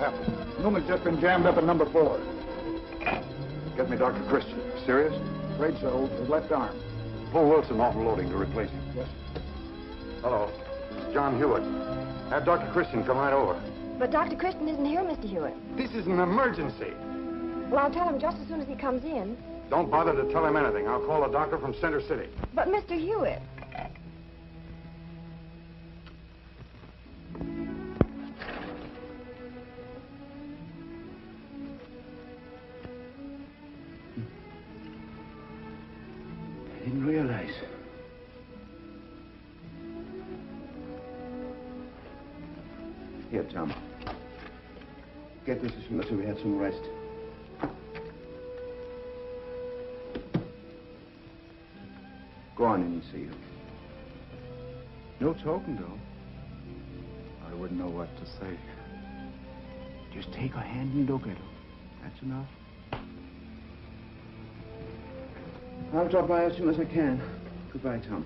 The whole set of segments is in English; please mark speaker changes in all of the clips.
Speaker 1: happened?
Speaker 2: Newman's just been jammed up in number 4.
Speaker 1: Get me Dr. Christian. Serious?
Speaker 2: Afraid so. His left arm.
Speaker 1: Pull Wilson off loading to replace him.
Speaker 2: Yes.
Speaker 1: Hello. This is John Hewitt. Have Dr. Christian come right over.
Speaker 3: But Dr. Christian isn't here, Mr. Hewitt.
Speaker 1: This is an emergency.
Speaker 3: Well, I'll tell him just as soon as he comes in.
Speaker 1: Don't bother to tell him anything. I'll call a doctor from Center City.
Speaker 3: But Mr. Hewitt...
Speaker 4: I didn't realize. Here, Tom. Get this as soon as we had some rest. Go on in and see her. No talking, though.
Speaker 2: I wouldn't know what to say.
Speaker 4: Just take her hand and look at her. That's enough. I'll drop by as soon as I can. Goodbye, Tom.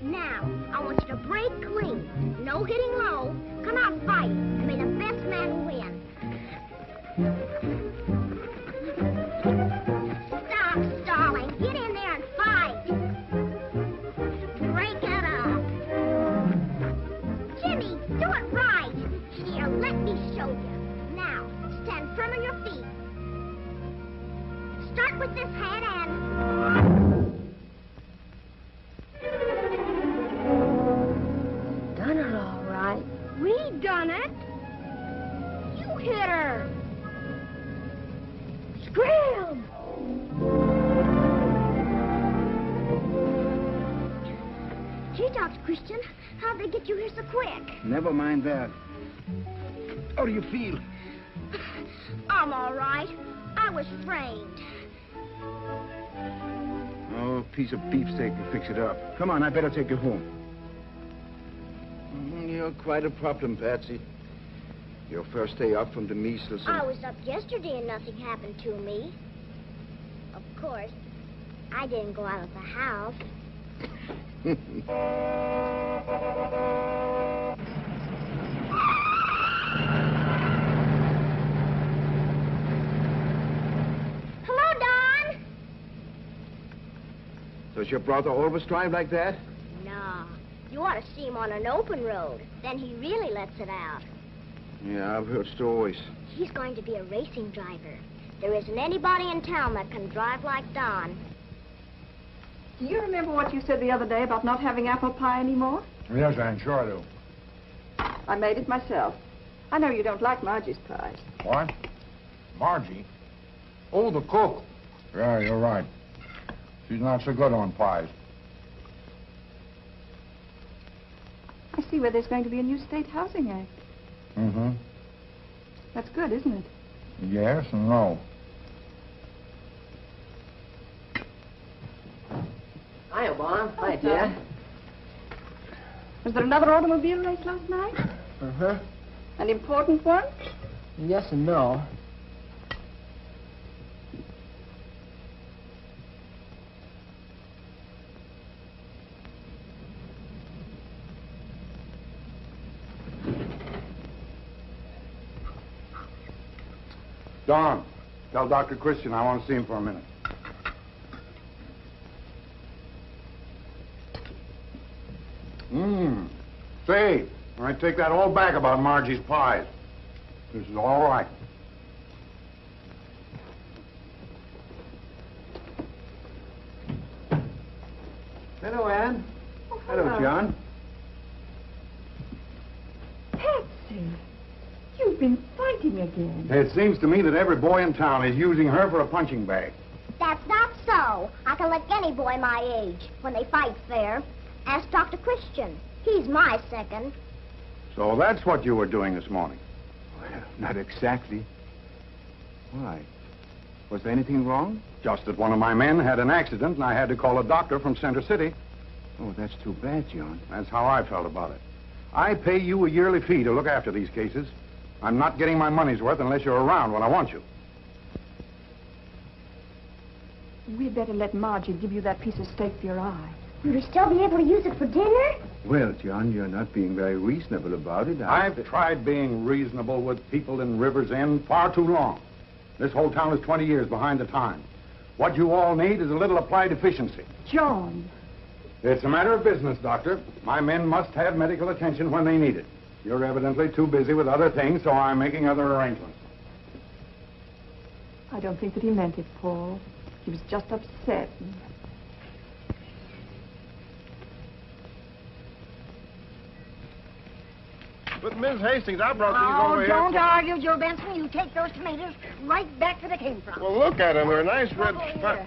Speaker 5: Now, I want you to break clean. No hitting low. Come out and fight. And may the best man win. Stop stalling. Get in there and fight. Break it up. Jimmy, do it right. Here, let me show you. Now, stand firm on your feet. Start with this hand and...
Speaker 3: Done it all right.
Speaker 5: We done it. You hit her. Scram! Gee, Dr. Christian, how'd they get you here so quick?
Speaker 4: Never mind that. How do you feel?
Speaker 5: I'm all right. I was framed.
Speaker 4: Oh, a piece of beefsteak will fix it up. Come on, I better take you home. You're quite a problem, Patsy. Your first day up from the measles.
Speaker 5: I was up yesterday and nothing happened to me. Of course, I didn't go out of the house. Hello, Don.
Speaker 4: Does your brother always drive like that?
Speaker 5: No. You ought to see him on an open road. Then he really lets it out.
Speaker 4: Yeah, I've heard stories.
Speaker 5: He's going to be a racing driver. There isn't anybody in town that can drive like Don.
Speaker 3: Do you remember what you said the other day about not having apple pie anymore?
Speaker 1: Yes, Ann, sure I do.
Speaker 3: I made it myself. I know you don't like Margie's pies.
Speaker 1: What? Margie? Oh, the cook. Yeah, you're right. She's not so good on pies.
Speaker 3: I see where there's going to be a new state housing act.
Speaker 1: Mm-hmm.
Speaker 3: That's good, isn't it?
Speaker 1: Yes and no.
Speaker 6: Hiya, Mom. Hi, dear.
Speaker 3: Was there another automobile race last night?
Speaker 6: Uh-huh.
Speaker 3: An important one?
Speaker 6: Yes and no.
Speaker 1: Don, tell Dr. Christian I want to see him for a minute. Say, I take that all back about Margie's pies. This is all right.
Speaker 4: Hello, Ann.
Speaker 3: Oh,
Speaker 4: Hello, John.
Speaker 3: Patsy, you've been fighting again.
Speaker 1: It seems to me that every boy in town is using her for a punching bag.
Speaker 5: That's not so. I can lick any boy my age when they fight fair. Ask Dr. Christian. He's my second.
Speaker 1: So that's what you were doing this morning.
Speaker 4: Well, not exactly. Why? Was there anything wrong?
Speaker 1: Just that one of my men had an accident and I had to call a doctor from Center City.
Speaker 4: Oh, that's too bad, John.
Speaker 1: That's how I felt about it. I pay you a yearly fee to look after these cases. I'm not getting my money's worth unless you're around when I want you.
Speaker 3: We'd better let Margie give you that piece of steak for your eye.
Speaker 5: You'll still be able to use it for dinner?
Speaker 4: Well, John, you're not being very reasonable about it.
Speaker 1: I've tried being reasonable with people in River's End far too long. This whole town is 20 years behind the time. What you all need is a little applied efficiency.
Speaker 3: John.
Speaker 1: It's a matter of business, Doctor. My men must have medical attention when they need it. You're evidently too busy with other things, so I'm making other arrangements.
Speaker 3: I don't think that he meant it, Paul. He was just upset.
Speaker 7: But, Miss Hastings, I brought these over here.
Speaker 5: Don't argue, Joe Benson. You take those tomatoes right back where they came from.
Speaker 7: Well, look at them. They're a nice red spot.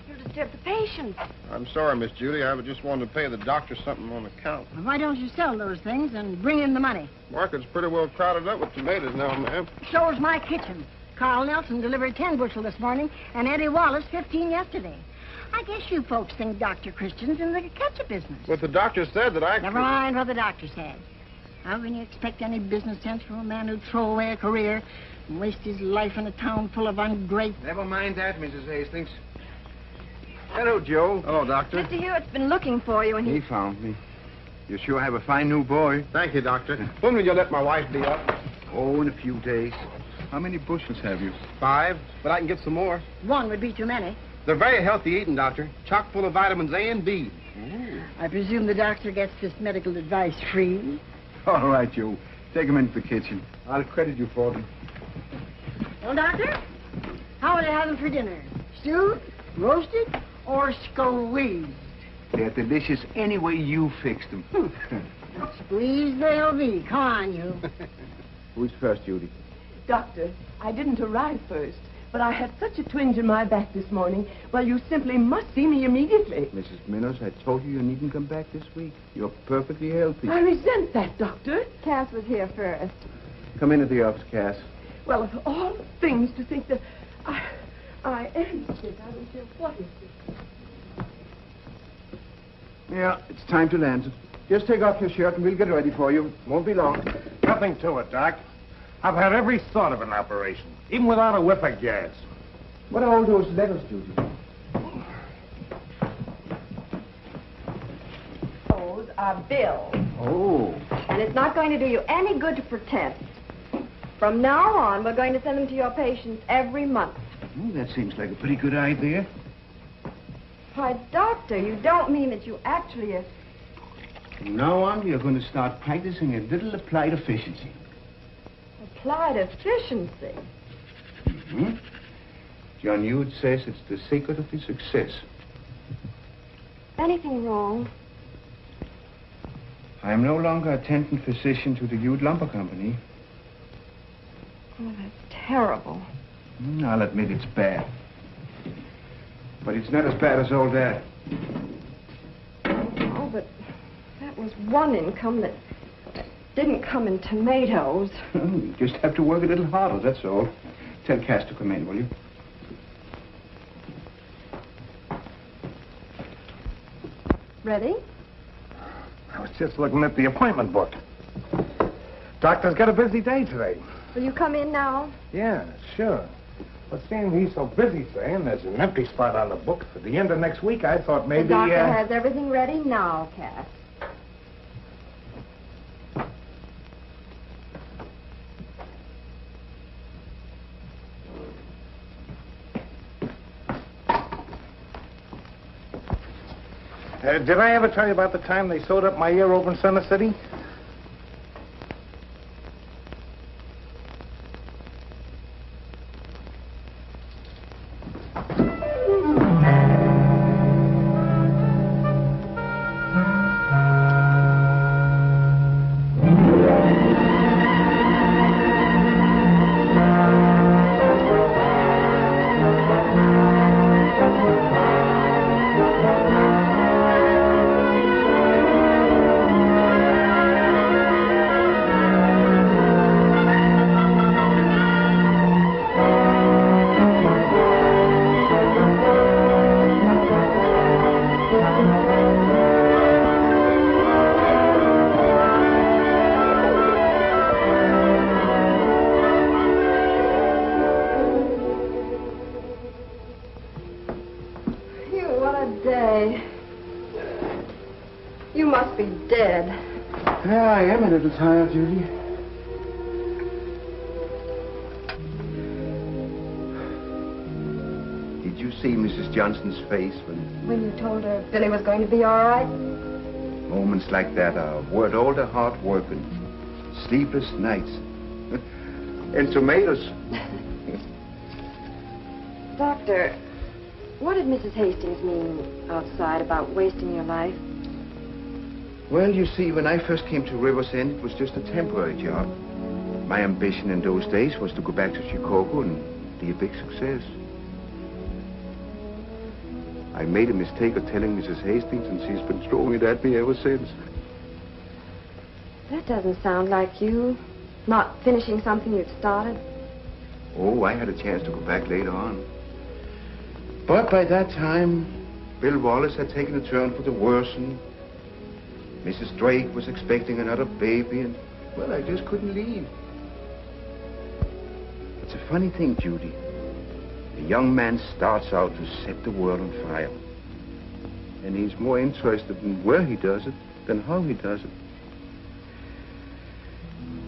Speaker 3: You disturbed the patient.
Speaker 7: I'm sorry, Miss Judy. I just wanted to pay the doctor something on account.
Speaker 8: Why don't you sell those things and bring in the money?
Speaker 7: Market's pretty well crowded up with tomatoes now, ma'am.
Speaker 8: So's my kitchen. Carl Nelson delivered 10 bushel this morning, and Eddie Wallace 15 yesterday. I guess you folks think Dr. Christian's in the ketchup business.
Speaker 7: But the doctor said that I...
Speaker 8: Never mind what the doctor said. How can you expect any business sense from a man who'd throw away a career and waste his life in a town full of ungrateful...
Speaker 4: Never mind that, Mrs. Hastings. Hello, Joe.
Speaker 7: Hello, Doctor.
Speaker 3: Mr. Hewitt's been looking for you, and
Speaker 4: He found me. You sure have a fine new boy.
Speaker 7: Thank you, Doctor. When will you let my wife be up?
Speaker 4: Oh, in a few days. How many bushels have you?
Speaker 7: 5, but I can get some more.
Speaker 8: One would be too many.
Speaker 7: They're very healthy eating, Doctor. Chock full of vitamins A and B.
Speaker 8: I presume the doctor gets this medical advice free.
Speaker 4: All right, Joe. Take him into the kitchen. I'll credit you for them.
Speaker 8: Well, doctor, how would I have them for dinner? Stewed, roasted, or squeezed?
Speaker 4: They're delicious any way you fix them.
Speaker 8: Squeezed they'll be. Come on, you.
Speaker 4: Who's first, Judy?
Speaker 9: Doctor, I didn't arrive first, but I had such a twinge in my back this morning. Well, you simply must see me immediately.
Speaker 4: Mrs. Minners, I told you needn't come back this week. You're perfectly healthy.
Speaker 9: I resent that, Doctor.
Speaker 3: Cass was here first.
Speaker 4: Come into the office, Cass.
Speaker 9: Well, of all things to think that I am sick. I don't care what is this.
Speaker 4: Yeah, it's time to land. Just take off your shirt and we'll get ready for you. Won't be long.
Speaker 1: Nothing to it, Doc. I've had every sort of an operation, even without a whiff of gas.
Speaker 4: What are all those letters, Judy?
Speaker 3: Those are bills.
Speaker 4: Oh.
Speaker 3: And it's not going to do you any good to protest. From now on, we're going to send them to your patients every month.
Speaker 4: That seems like a pretty good idea.
Speaker 3: Why, Doctor, you don't mean that you actually...
Speaker 4: From now on, you're going to start practicing a little applied efficiency.
Speaker 3: applied efficiency.
Speaker 4: Mm-hmm. John Hewett says it's the secret of his success.
Speaker 3: Anything wrong?
Speaker 4: I am no longer attendant physician to the Hewett Lumber Company.
Speaker 3: Oh, that's terrible.
Speaker 4: I'll admit it's bad. But it's not as bad as all that.
Speaker 3: Oh, but that was one income that didn't come in tomatoes.
Speaker 4: You just have to work a little harder, that's all. Tell Cass to come in, will you?
Speaker 3: Ready?
Speaker 1: I was just looking at the appointment book. Doctor's got a busy day today.
Speaker 3: Will you come in now?
Speaker 1: Yeah, sure. But seeing he's so busy saying there's an empty spot on the book for the end of next week, I thought maybe...
Speaker 3: The doctor has everything ready now, Cass.
Speaker 1: Did I ever tell you about the time they sewed up my ear over in Center City?
Speaker 4: Yeah, I am a little tired, Judy. Did you see Mrs. Johnson's face
Speaker 3: When you told her Billy was going to be all right?
Speaker 4: moments like that are worth all the hard work and sleepless nights? And tomatoes.
Speaker 3: Doctor, what did Mrs. Hastings mean outside about wasting your life?
Speaker 4: Well, you see, when I first came to Rivers End, it was just a temporary job. My ambition in those days was to go back to Chicago and be a big success. I made a mistake of telling Mrs. Hastings, and she's been throwing it at me ever since.
Speaker 3: That doesn't sound like you. Not finishing something you'd started.
Speaker 4: Oh, I had a chance to go back later on. But by that time, Bill Wallace had taken a turn for the worse, and Mrs. Drake was expecting another baby, and, well, I just couldn't leave. It's a funny thing, Judy. A young man starts out to set the world on fire. And he's more interested in where he does it than how he does it.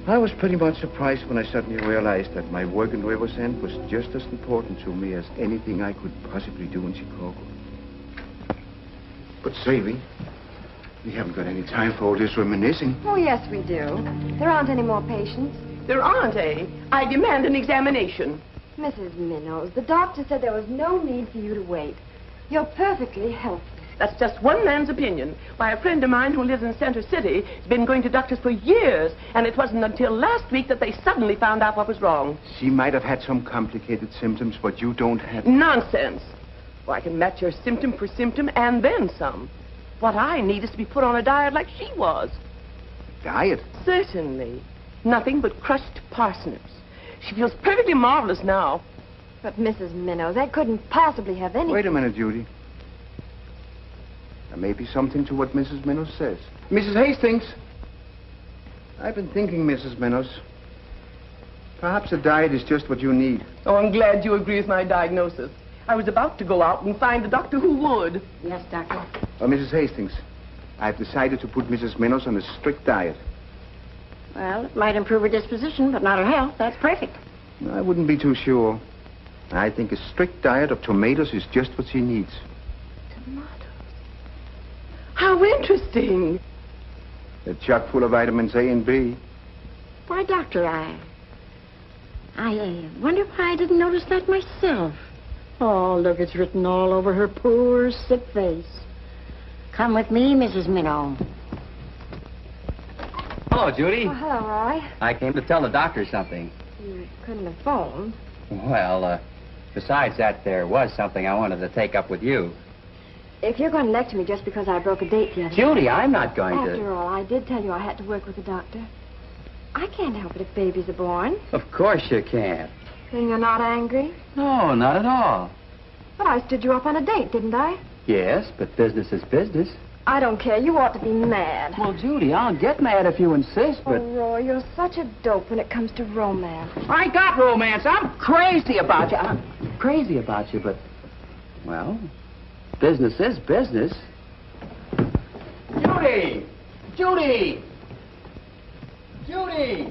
Speaker 4: I was pretty much surprised when I suddenly realized that my work in Rivers End was just as important to me as anything I could possibly do in Chicago. But, Savy, we haven't got any time for all this reminiscing.
Speaker 3: Oh, yes, we do. There aren't any more patients.
Speaker 9: There aren't, eh? I demand an examination.
Speaker 3: Mrs. Minnows, the doctor said there was no need for you to wait. You're perfectly healthy.
Speaker 9: That's just one man's opinion. Why, a friend of mine who lives in Center City has been going to doctors for years, and it wasn't until last week that they suddenly found out what was wrong.
Speaker 4: She might have had some complicated symptoms, but you don't have...
Speaker 9: Nonsense. Well, I can match your symptom for symptom and then some. What I need is to be put on a diet like she was.
Speaker 4: Diet?
Speaker 9: Certainly. Nothing but crushed parsnips. She feels perfectly marvelous now.
Speaker 3: But, Mrs. Minnows, that couldn't possibly have any...
Speaker 4: Wait a minute, Judy. There may be something to what Mrs. Minnows says. Mrs. Hastings! I've been thinking, Mrs. Minnows. Perhaps a diet is just what you need.
Speaker 9: Oh, I'm glad you agree with my diagnosis. I was about to go out and find a doctor who would.
Speaker 8: Yes, Doctor.
Speaker 4: Mrs. Hastings, I've decided to put Mrs. Minnows on a strict diet.
Speaker 8: Well, it might improve her disposition, but not her health. That's perfect.
Speaker 4: I wouldn't be too sure. I think a strict diet of tomatoes is just what she needs.
Speaker 9: Tomatoes? How interesting.
Speaker 4: They're chock full of vitamins A and B.
Speaker 8: Why, Doctor, I wonder why I didn't notice that myself. Oh, look, it's written all over her poor, sick face. Come with me, Mrs. Minnow.
Speaker 6: Hello, Judy.
Speaker 3: Oh, hello, Roy.
Speaker 6: I came to tell the doctor something.
Speaker 3: You couldn't have phoned.
Speaker 6: Well, besides that, there was something I wanted to take up with you.
Speaker 3: If you're going to lecture me just because I broke a date the other day...
Speaker 6: Judy, I'm not going to...
Speaker 3: After all, I did tell you I had to work with the doctor. I can't help it if babies are born.
Speaker 6: Of course you can't.
Speaker 3: Then you're not angry?
Speaker 6: No, not at all.
Speaker 3: But I stood you up on a date, didn't I?
Speaker 6: Yes, but business is business.
Speaker 3: I don't care. You ought to be mad.
Speaker 6: Well, Judy, I'll get mad if you insist, but...
Speaker 3: Oh, Roy, you're such a dope when it comes to romance.
Speaker 6: I got romance. I'm crazy about you. I'm crazy about you, but... Well, business is business. Judy! Judy! Judy!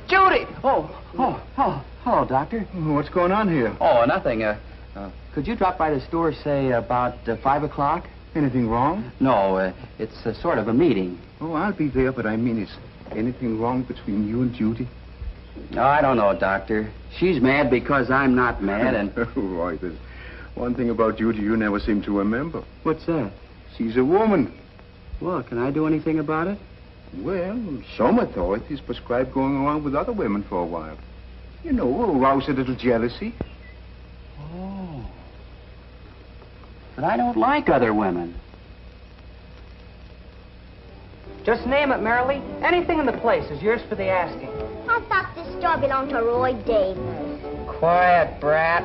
Speaker 6: Judy! Oh, hello, Doctor.
Speaker 4: What's going on here?
Speaker 6: Oh, nothing. Could you drop by the store, say, about 5 o'clock?
Speaker 4: Anything wrong?
Speaker 6: No, it's sort of a meeting.
Speaker 4: Oh, I'll be there, but I mean, is anything wrong between you and Judy?
Speaker 6: No, I don't know, Doctor. She's mad because I'm not mad, and...
Speaker 4: Right, there's one thing about Judy you never seem to remember.
Speaker 6: What's that?
Speaker 4: She's a woman.
Speaker 6: Well, can I do anything about it?
Speaker 4: Well, some authorities prescribe going around with other women for a while. You know, arouse a little jealousy.
Speaker 6: Oh. But I don't like other women.
Speaker 10: Just name it, Marilee. Anything in the place is yours for the asking.
Speaker 5: I thought this store belonged to Roy Davis.
Speaker 10: Quiet, brat.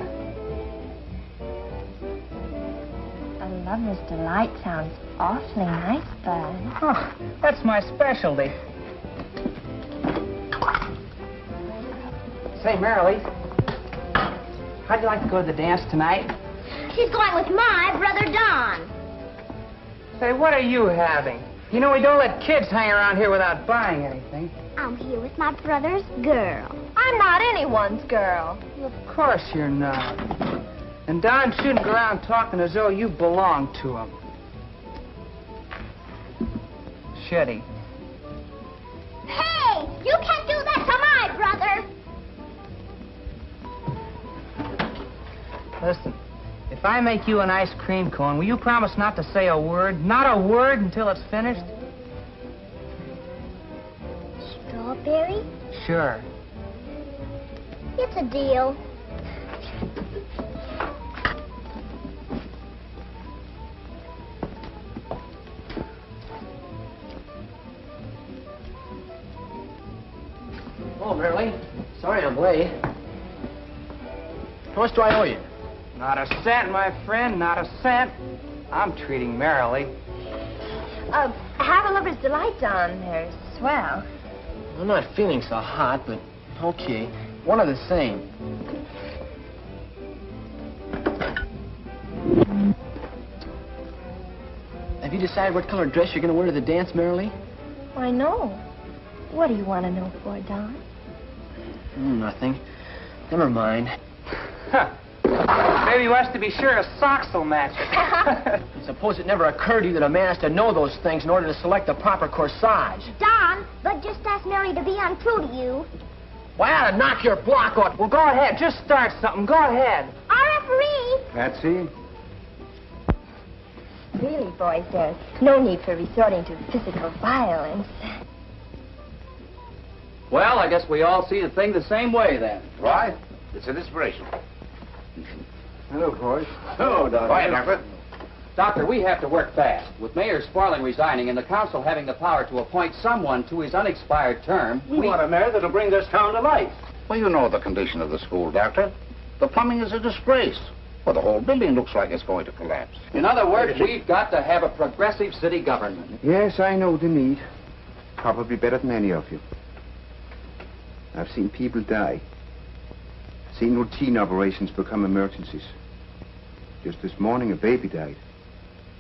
Speaker 5: A lover's delight sounds awfully nice, Bud.
Speaker 10: Oh, that's my specialty. Say, Marilee, how'd you like to go to the dance tonight?
Speaker 5: She's going with my brother Don.
Speaker 10: Say, what are you having? You know, we don't let kids hang around here without buying anything.
Speaker 5: I'm here with my brother's girl.
Speaker 3: I'm not anyone's girl.
Speaker 10: Of course you're not. And Don shouldn't go around talking as though you belong to him. Should he?
Speaker 5: Hey, you can't do that to my brother.
Speaker 10: Listen, if I make you an ice cream cone, will you promise not to say a word? Not a word until it's finished?
Speaker 5: Strawberry?
Speaker 10: Sure.
Speaker 5: It's a deal.
Speaker 6: Oh, Merrily. Sorry I'm late. How much do I owe you?
Speaker 10: Not a cent, my friend, not a cent. I'm treating merrily.
Speaker 3: Have a lover's delight on. They're swell.
Speaker 6: I'm not feeling so hot, but okay. One of the same. Have you decided what color dress you're going to wear to the dance, Merrily?
Speaker 3: Why, no. What do you want to know for, Don?
Speaker 6: Nothing. Never mind.
Speaker 10: Baby wants to be sure his socks will match.
Speaker 6: I suppose it never occurred to you that a man has to know those things in order to select the proper corsage.
Speaker 5: Don, but just ask Mary to be untrue to you.
Speaker 6: Why, I ought to knock your block off.
Speaker 10: Well, go ahead. Just start something. Go ahead.
Speaker 5: Our referee.
Speaker 1: Patsy?
Speaker 3: Really, boys, there's no need for resorting to physical violence.
Speaker 6: Well, I guess we all see the thing the same way, then.
Speaker 4: Right? It's an inspiration.
Speaker 1: Hello, boys.
Speaker 4: Hello, Doctor. Hi, Doctor.
Speaker 6: Doctor, we have to work fast. With Mayor Sparling resigning and the council having the power to appoint someone to his unexpired term,
Speaker 1: We want a mayor that'll bring this town to life.
Speaker 11: Well, you know the condition of the school, Doctor. The plumbing is a disgrace. Well, the whole building looks like it's going to collapse.
Speaker 6: In other words, we've got to have a progressive city government.
Speaker 4: Yes, I know the need. Probably better than any of you. I've seen people die. Seen routine operations become emergencies. Just this morning, a baby died.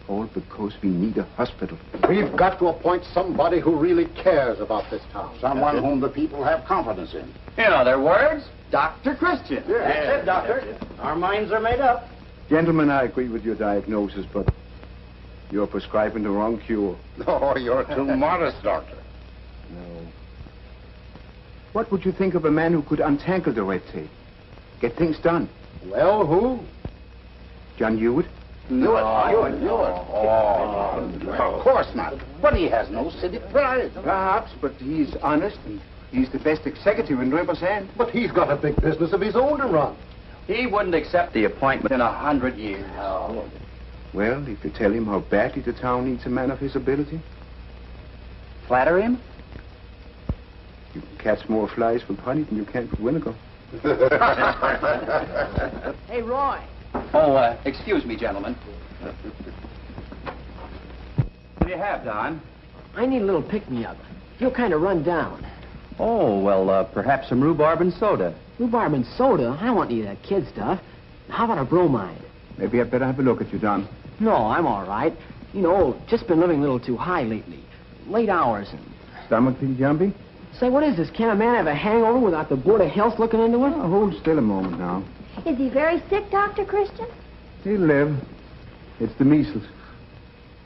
Speaker 4: All because we need a hospital.
Speaker 2: We've got to appoint somebody who really cares about this town.
Speaker 11: Someone whom the people have confidence in.
Speaker 6: In other words, Dr. Christian.
Speaker 2: That's it, Doctor. Our minds are made up.
Speaker 4: Gentlemen, I agree with your diagnosis, but you're prescribing the wrong cure.
Speaker 11: Oh, you're too modest, Doctor.
Speaker 4: No. What would you think of a man who could untangle the red tape? Get things done?
Speaker 2: Well, who?
Speaker 4: John Hewitt?
Speaker 11: Hewitt. Oh, of course not. But he has no city pride.
Speaker 4: Perhaps, but he's honest and he's the best executive in River's End.
Speaker 2: But he's got a big business of his own to run.
Speaker 6: He wouldn't accept the appointment in 100 years.
Speaker 4: Oh. Well, if you tell him how badly the town needs a man of his ability.
Speaker 6: Flatter him?
Speaker 4: You can catch more flies with honey than you can with vinegar.
Speaker 10: Hey, Roy.
Speaker 6: Oh, excuse me, gentlemen. What do you have, Don?
Speaker 12: I need a little pick-me-up. Feel kind of run down.
Speaker 6: Oh, well, perhaps some rhubarb and soda.
Speaker 12: Rhubarb and soda? I don't want any of that kid stuff. How about a bromide?
Speaker 4: Maybe I'd better have a look at you, Don.
Speaker 12: No, I'm all right. You know, just been living a little too high lately. Late hours and...
Speaker 4: Stomach feel jumpy?
Speaker 12: Say, what is this? Can a man have a hangover without the Board of Health looking into it?
Speaker 4: Oh, hold still a moment now.
Speaker 3: Is he very sick, Dr. Christian?
Speaker 4: He'll live. It's the measles.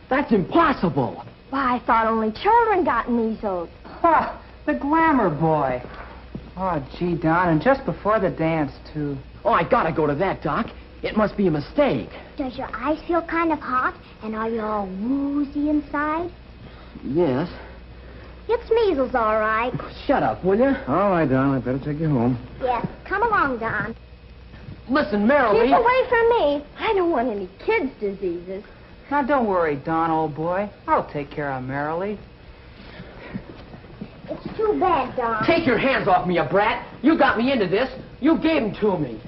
Speaker 12: That's impossible.
Speaker 3: Why, I thought only children got measles.
Speaker 10: Ha! The glamour boy. Oh, gee, Don, and just before the dance, too.
Speaker 12: Oh, I gotta go to that, Doc. It must be a mistake.
Speaker 5: Does your eyes feel kind of hot? And are you all woozy inside?
Speaker 12: Yes.
Speaker 5: It's measles, all right.
Speaker 12: Shut up, will you?
Speaker 4: All right, Don. I'd better take you home.
Speaker 5: Yes, come along, Don.
Speaker 12: Listen, Merrily.
Speaker 3: Keep away from me. I don't want any kids' diseases.
Speaker 10: Now, don't worry, Don, old boy. I'll take care of Merrily.
Speaker 5: It's too bad, Don.
Speaker 12: Take your hands off me, you brat. You got me into this. You gave them to me.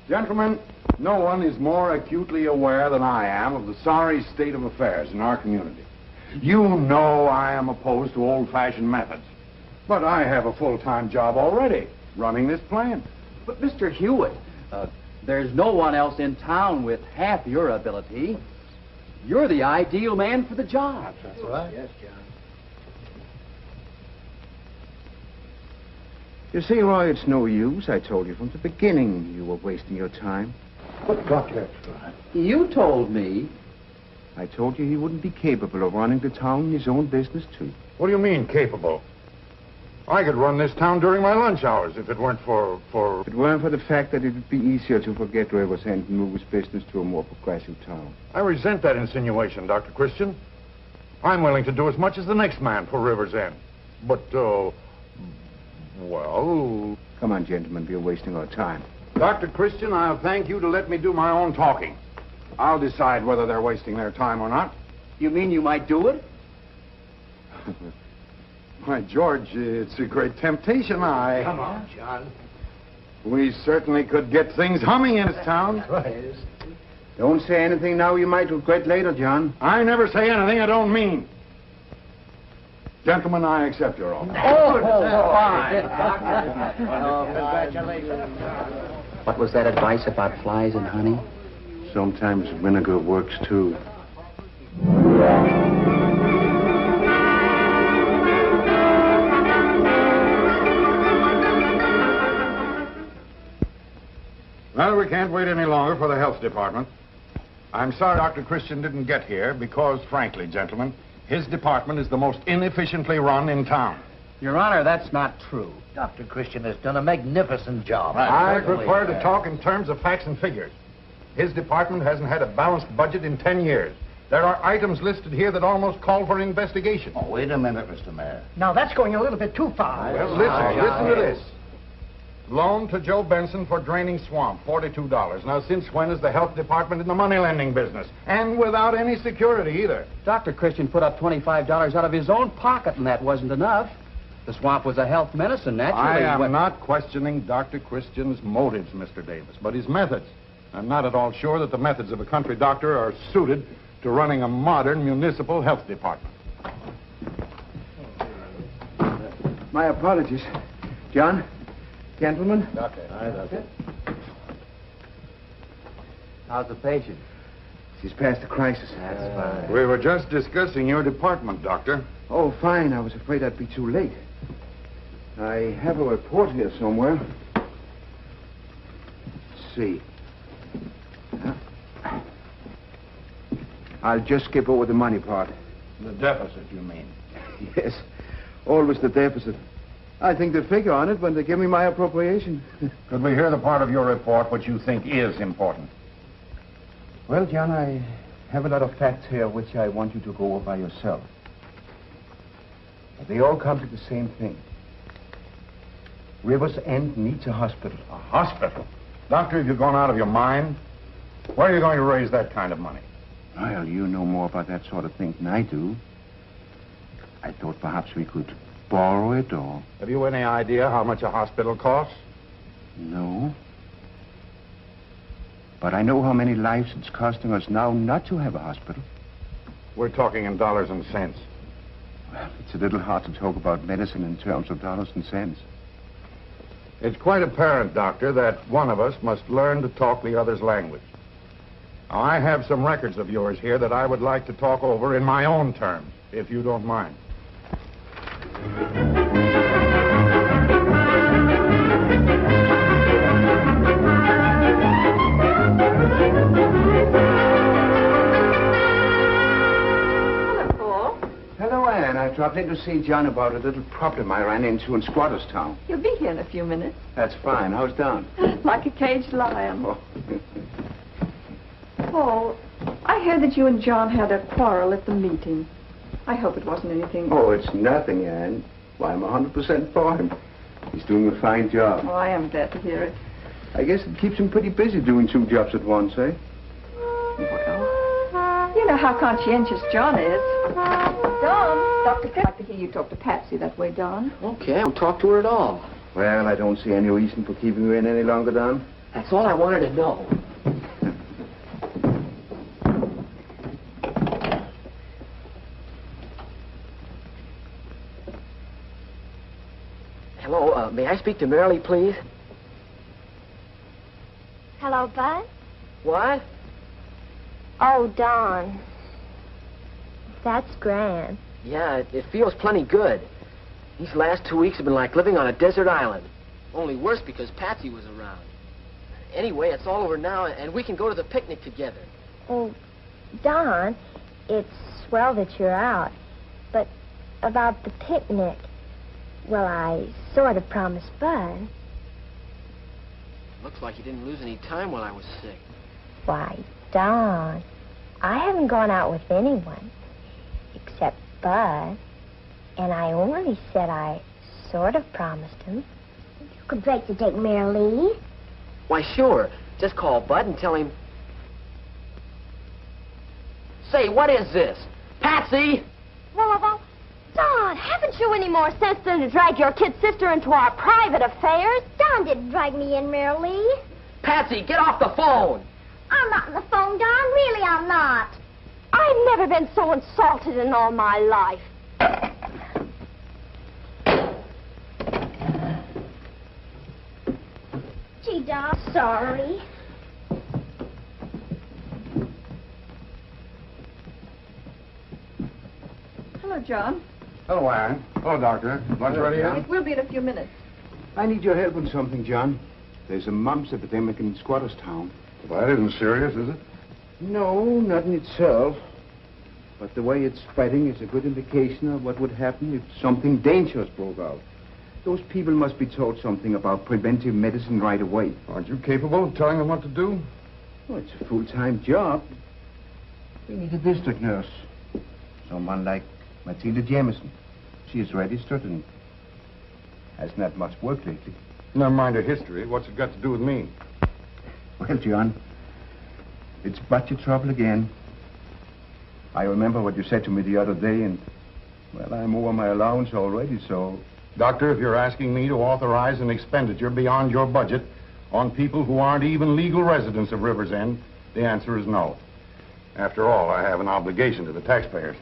Speaker 1: Gentlemen, no one is more acutely aware than I am of the sorry state of affairs in our community. You know I am opposed to old-fashioned methods. But I have a full-time job already, running this plant.
Speaker 6: But, Mr. Hewitt, there's no one else in town with half your ability. You're the ideal man for the job.
Speaker 2: That's right. Yes, John.
Speaker 4: You see, Roy, it's no use. I told you from the beginning you were wasting your time.
Speaker 2: But, Doctor...
Speaker 6: You told me.
Speaker 4: I told you he wouldn't be capable of running the town in his own business, too.
Speaker 1: What do you mean, capable? I could run this town during my lunch hours if it weren't for...
Speaker 4: If it weren't for the fact that it would be easier to forget Rivers End and move his business to a more progressive town.
Speaker 1: I resent that insinuation, Dr. Christian. I'm willing to do as much as the next man for Rivers End. But, well...
Speaker 4: Come on, gentlemen, we're wasting our time.
Speaker 1: Dr. Christian, I'll thank you to let me do my own talking. I'll decide whether they're wasting their time or not.
Speaker 6: You mean you might do it?
Speaker 1: Why, George, it's a great temptation.
Speaker 2: Come on, John.
Speaker 1: We certainly could get things humming in this town.
Speaker 2: Right.
Speaker 4: Don't say anything now you might regret later, John.
Speaker 1: I never say anything I don't mean. Gentlemen, I accept your offer.
Speaker 6: Fine.
Speaker 2: Congratulations.
Speaker 6: What was that advice about flies and honey?
Speaker 4: Sometimes vinegar works, too.
Speaker 1: Well, we can't wait any longer for the health department. I'm sorry Dr. Christian didn't get here because, frankly, gentlemen, his department is the most inefficiently run in town.
Speaker 12: Your Honor, that's not true.
Speaker 2: Dr. Christian has done a magnificent job.
Speaker 1: I prefer to talk in terms of facts and figures. His department hasn't had a balanced budget in 10 years. There are items listed here that almost call for an investigation.
Speaker 11: Oh, wait a minute, Mr. Mayor.
Speaker 8: Now, that's going a little bit too far.
Speaker 1: Well, listen to this. Loan to Joe Benson for draining swamp, $42. Now, since when is the health department in the money lending business? And without any security either.
Speaker 6: Dr. Christian put up $25 out of his own pocket, and that wasn't enough. The swamp was a health medicine, naturally.
Speaker 1: I am not questioning Dr. Christian's motives, Mr. Davis, but his methods. I'm not at all sure that the methods of a country doctor are suited to running a modern municipal health department.
Speaker 4: My apologies. John? Gentlemen?
Speaker 2: Doctor. Hi, Doctor.
Speaker 6: How's the patient?
Speaker 4: She's past the crisis.
Speaker 6: That's fine.
Speaker 1: We were just discussing your department, Doctor.
Speaker 4: Oh, fine. I was afraid I'd be too late. I have a report here somewhere. Let's see. I'll just skip over the money part.
Speaker 1: The deficit, you mean?
Speaker 4: Yes. Always the deficit. I think they figure on it when they give me my appropriation.
Speaker 1: Could we hear the part of your report which you think is important?
Speaker 4: Well, John, I have a lot of facts here which I want you to go over by yourself. But they all come to the same thing. Rivers End needs a hospital.
Speaker 1: A hospital? Doctor, have you gone out of your mind? Where are you going to raise that kind of money?
Speaker 4: Well, you know more about that sort of thing than I do. I thought perhaps we could borrow it or...
Speaker 1: Have you any idea how much a hospital costs?
Speaker 4: No. But I know how many lives it's costing us now not to have a hospital.
Speaker 1: We're talking in dollars and cents.
Speaker 4: Well, it's a little hard to talk about medicine in terms of dollars and cents.
Speaker 1: It's quite apparent, Doctor, that one of us must learn to talk the other's language. Now, I have some records of yours here that I would like to talk over in my own terms, if you don't mind.
Speaker 4: Hello, Anne. I dropped in to see John about a little problem I ran into in Squatter's Town.
Speaker 3: He'll be here in a few minutes.
Speaker 4: That's fine. How's Don?
Speaker 3: Like a caged lion.
Speaker 4: Oh.
Speaker 3: Oh, I heard that you and John had a quarrel at the meeting. I hope it wasn't anything...
Speaker 4: Oh, it's nothing, Anne. Why, I'm 100% for him. He's doing a fine job.
Speaker 3: Oh, I am glad to hear it.
Speaker 4: I guess it keeps him pretty busy doing two jobs at once, eh?
Speaker 3: Well, you know how conscientious John is. Don, Dr. I'd like to hear you talk to Patsy that way, Don.
Speaker 12: Okay, I won't talk to her at all.
Speaker 4: Well, I don't see any reason for keeping her in any longer, Don.
Speaker 12: That's all I wanted to know. Hello, may I speak to Marilee, please?
Speaker 5: Hello, Hello, Bud.
Speaker 12: What?
Speaker 5: Oh, Don. That's grand.
Speaker 12: Yeah, it feels plenty good. These last 2 weeks have been like living on a desert island. Only worse because Patsy was around. Anyway, it's all over now, and we can go to the picnic together.
Speaker 5: Oh, Don, it's swell that you're out. But about the picnic, well, I sort of promised Bud.
Speaker 12: Looks like you didn't lose any time while I was sick.
Speaker 5: Why, Don, I haven't gone out with anyone except Bud. And I only said I sort of promised him. You could break the date, Mary Lee.
Speaker 12: Why, sure. Just call Bud and tell him... Say, what is this? Patsy!
Speaker 5: Well, Don, haven't you any more sense than to drag your kid sister into our private affairs? Don didn't drag me in, Mary Lee.
Speaker 12: Patsy, get off the phone!
Speaker 5: I'm not on the phone, Don. Really, I'm not. I've never been so insulted in all my life. Gee, Don, sorry.
Speaker 3: Hello, John.
Speaker 4: Hello, Aaron. Hello, Doctor. Lunch ready yet?
Speaker 3: It will be in a few minutes.
Speaker 4: I need your help on something, John. There's a mumps epidemic in Squatters Town.
Speaker 1: Well, that isn't serious, is it?
Speaker 4: No, not in itself. But the way it's spreading is a good indication of what would happen if something dangerous broke out. Those people must be taught something about preventive medicine right away.
Speaker 1: Aren't you capable of telling them what to do?
Speaker 4: Well, it's a full-time job. We need a district nurse. Someone like Matilda Jameson. She is registered and hasn't had much work lately.
Speaker 1: Never mind her history. What's it got to do with me?
Speaker 4: Well, John, it's budget trouble again. I remember what you said to me the other day, and, well, I'm over my allowance already, so...
Speaker 1: Doctor, if you're asking me to authorize an expenditure beyond your budget on people who aren't even legal residents of River's End, the answer is no. After all, I have an obligation to the taxpayers.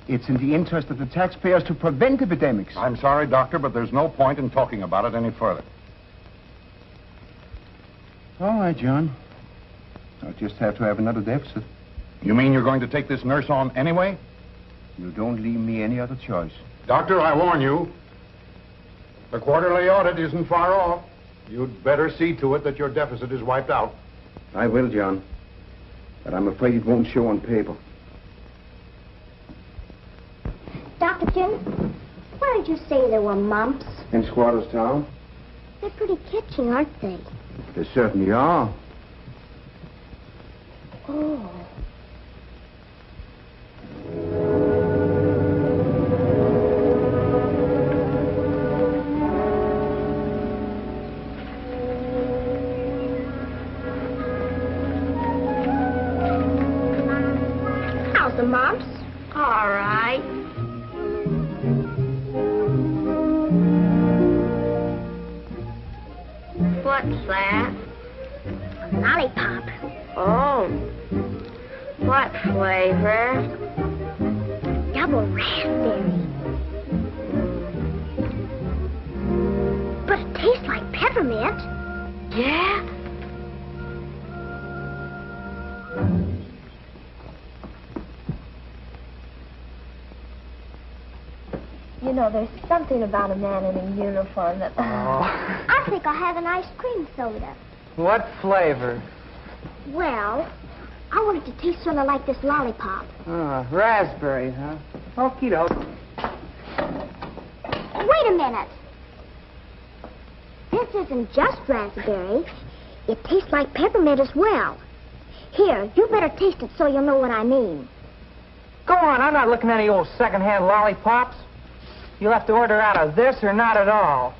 Speaker 4: It's in the interest of the taxpayers to prevent epidemics.
Speaker 1: I'm sorry, Doctor, but there's no point in talking about it any further.
Speaker 4: All right, John. I'll just have to have another deficit.
Speaker 1: You mean you're going to take this nurse on anyway?
Speaker 4: You don't leave me any other choice.
Speaker 1: Doctor, I warn you. The quarterly audit isn't far off. You'd better see to it that your deficit is wiped out.
Speaker 4: I will, John. But I'm afraid it won't show on paper.
Speaker 5: Dr. Jim, where did you say there were mumps?
Speaker 4: In Squatters Town?
Speaker 5: They're pretty catchy, aren't they?
Speaker 4: They certainly are.
Speaker 5: Oh. How's the mumps? All right. What's that? A lollipop. Oh. What flavor? Double raspberry. But it tastes like peppermint. Yeah? You know, there's something about a man in a uniform that... I think I'll have an ice cream soda.
Speaker 10: What flavor?
Speaker 5: Well, I want it to taste sort of like this lollipop.
Speaker 10: Raspberry, huh? Okie doke.
Speaker 5: Wait a minute. This isn't just raspberry. It tastes like peppermint as well. Here, you better taste it so you'll know what I mean.
Speaker 10: Go on, I'm not looking at any old second-hand lollipops. You'll have to order out of this or not at all.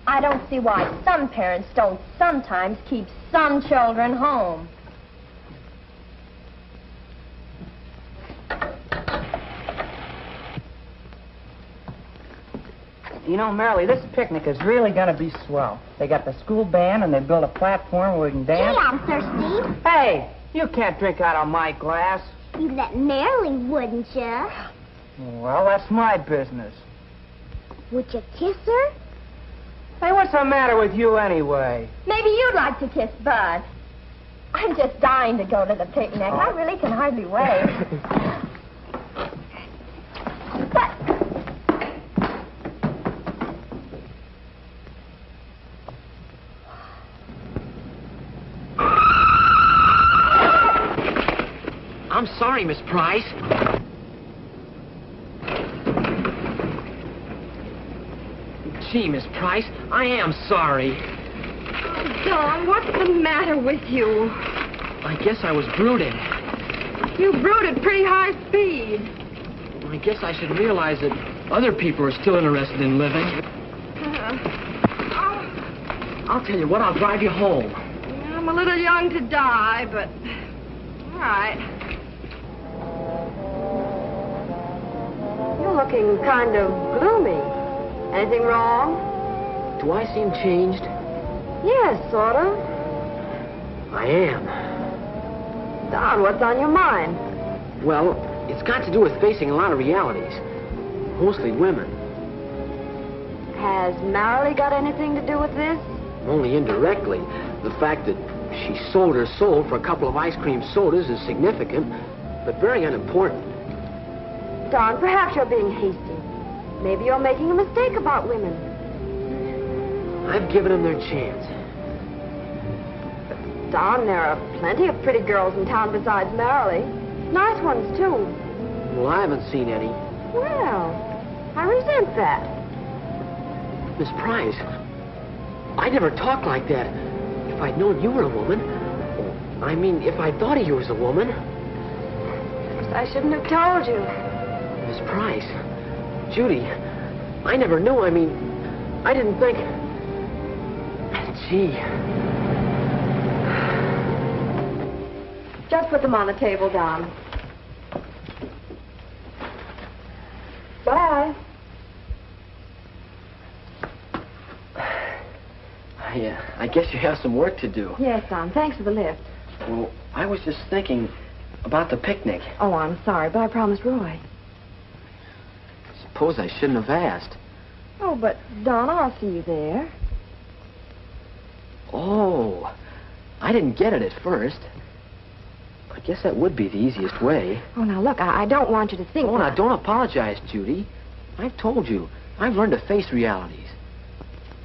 Speaker 3: I don't see why some parents don't sometimes keep some children home.
Speaker 10: You know, Marilee, this picnic is really going to be swell. They got the school band, and they built a platform where we can dance.
Speaker 5: Gee, I'm thirsty.
Speaker 10: Hey, you can't drink out of my glass.
Speaker 5: You'd let Marilyn, wouldn't you?
Speaker 10: Well, that's my business.
Speaker 5: Would you kiss her?
Speaker 10: Hey, what's the matter with you anyway?
Speaker 3: Maybe you'd like to kiss Bud.
Speaker 5: I'm just dying to go to the picnic. I really can hardly wait. But...
Speaker 12: I'm sorry, Miss Price. Gee, Miss Price, I am sorry.
Speaker 3: Don, what's the matter with you?
Speaker 12: I guess I was brooding.
Speaker 3: You brood at pretty high speed.
Speaker 12: I guess I should realize that other people are still interested in living. I'll tell you what, I'll drive you home.
Speaker 3: I'm a little young to die, but... All right. You're looking kind of gloomy. Anything wrong?
Speaker 12: Do I seem changed?
Speaker 3: Yes, sort of.
Speaker 12: I am.
Speaker 3: Don, what's on your mind?
Speaker 12: Well, it's got to do with facing a lot of realities. Mostly women.
Speaker 3: Has Marilee got anything to do with this?
Speaker 12: Only indirectly. The fact that she sold her soul for a couple of ice cream sodas is significant, but very unimportant.
Speaker 3: Don, perhaps you're being hasty. Maybe you're making a mistake about women.
Speaker 12: I've given them their chance.
Speaker 3: Don, there are plenty of pretty girls in town besides Marilee. Nice ones, too.
Speaker 12: Well, I haven't seen any.
Speaker 3: Well, I resent that.
Speaker 12: Miss Price, I never talked like that. If I'd known you were a woman, I mean, if I thought of you as a woman.
Speaker 3: I shouldn't have told you.
Speaker 12: Miss Price, Judy, I never knew. I mean, I didn't think... Gee.
Speaker 3: Just put them on the table, Don. Bye.
Speaker 12: I guess you have some work to do.
Speaker 3: Yes, Don. Thanks for the lift.
Speaker 12: Well, I was just thinking about the picnic.
Speaker 3: Oh, I'm sorry, but I promised Roy.
Speaker 12: Suppose I shouldn't have asked.
Speaker 3: Oh, but, Don, I'll see you there.
Speaker 12: Oh, I didn't get it at first. I guess that would be the easiest way.
Speaker 3: Oh, now, look, I don't want you to think...
Speaker 12: Oh, now, don't apologize, Judy. I've told you. I've learned to face realities.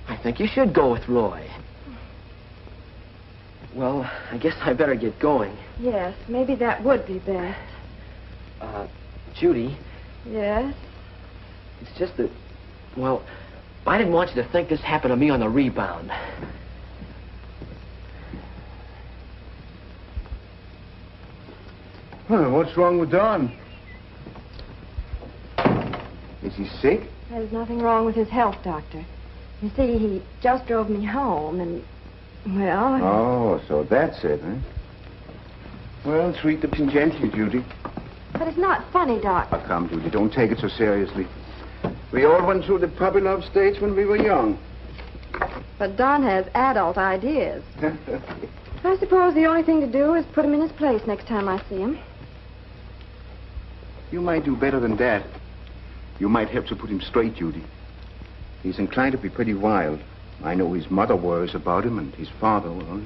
Speaker 12: I think you should go with Roy. Well, I guess I better get going.
Speaker 3: Yes, maybe that would be best.
Speaker 12: Judy?
Speaker 3: Yes?
Speaker 12: It's just that, well, I didn't want you to think this happened to me on the rebound.
Speaker 4: Well, what's wrong with Don? Is he sick?
Speaker 3: There's nothing wrong with his health, Doctor. You see, he just drove me home, and, well...
Speaker 4: Oh, so that's it, huh? Well, treat the pin gently, Judy.
Speaker 3: But it's not funny, Doc.
Speaker 4: Oh, come, Judy, don't take it so seriously. We all went through the puppy love stage when we were young.
Speaker 3: But Don has adult ideas. I suppose the only thing to do is put him in his place next time I see him.
Speaker 4: You might do better than that. You might help to put him straight, Judy. He's inclined to be pretty wild. I know his mother worries about him, and his father, well,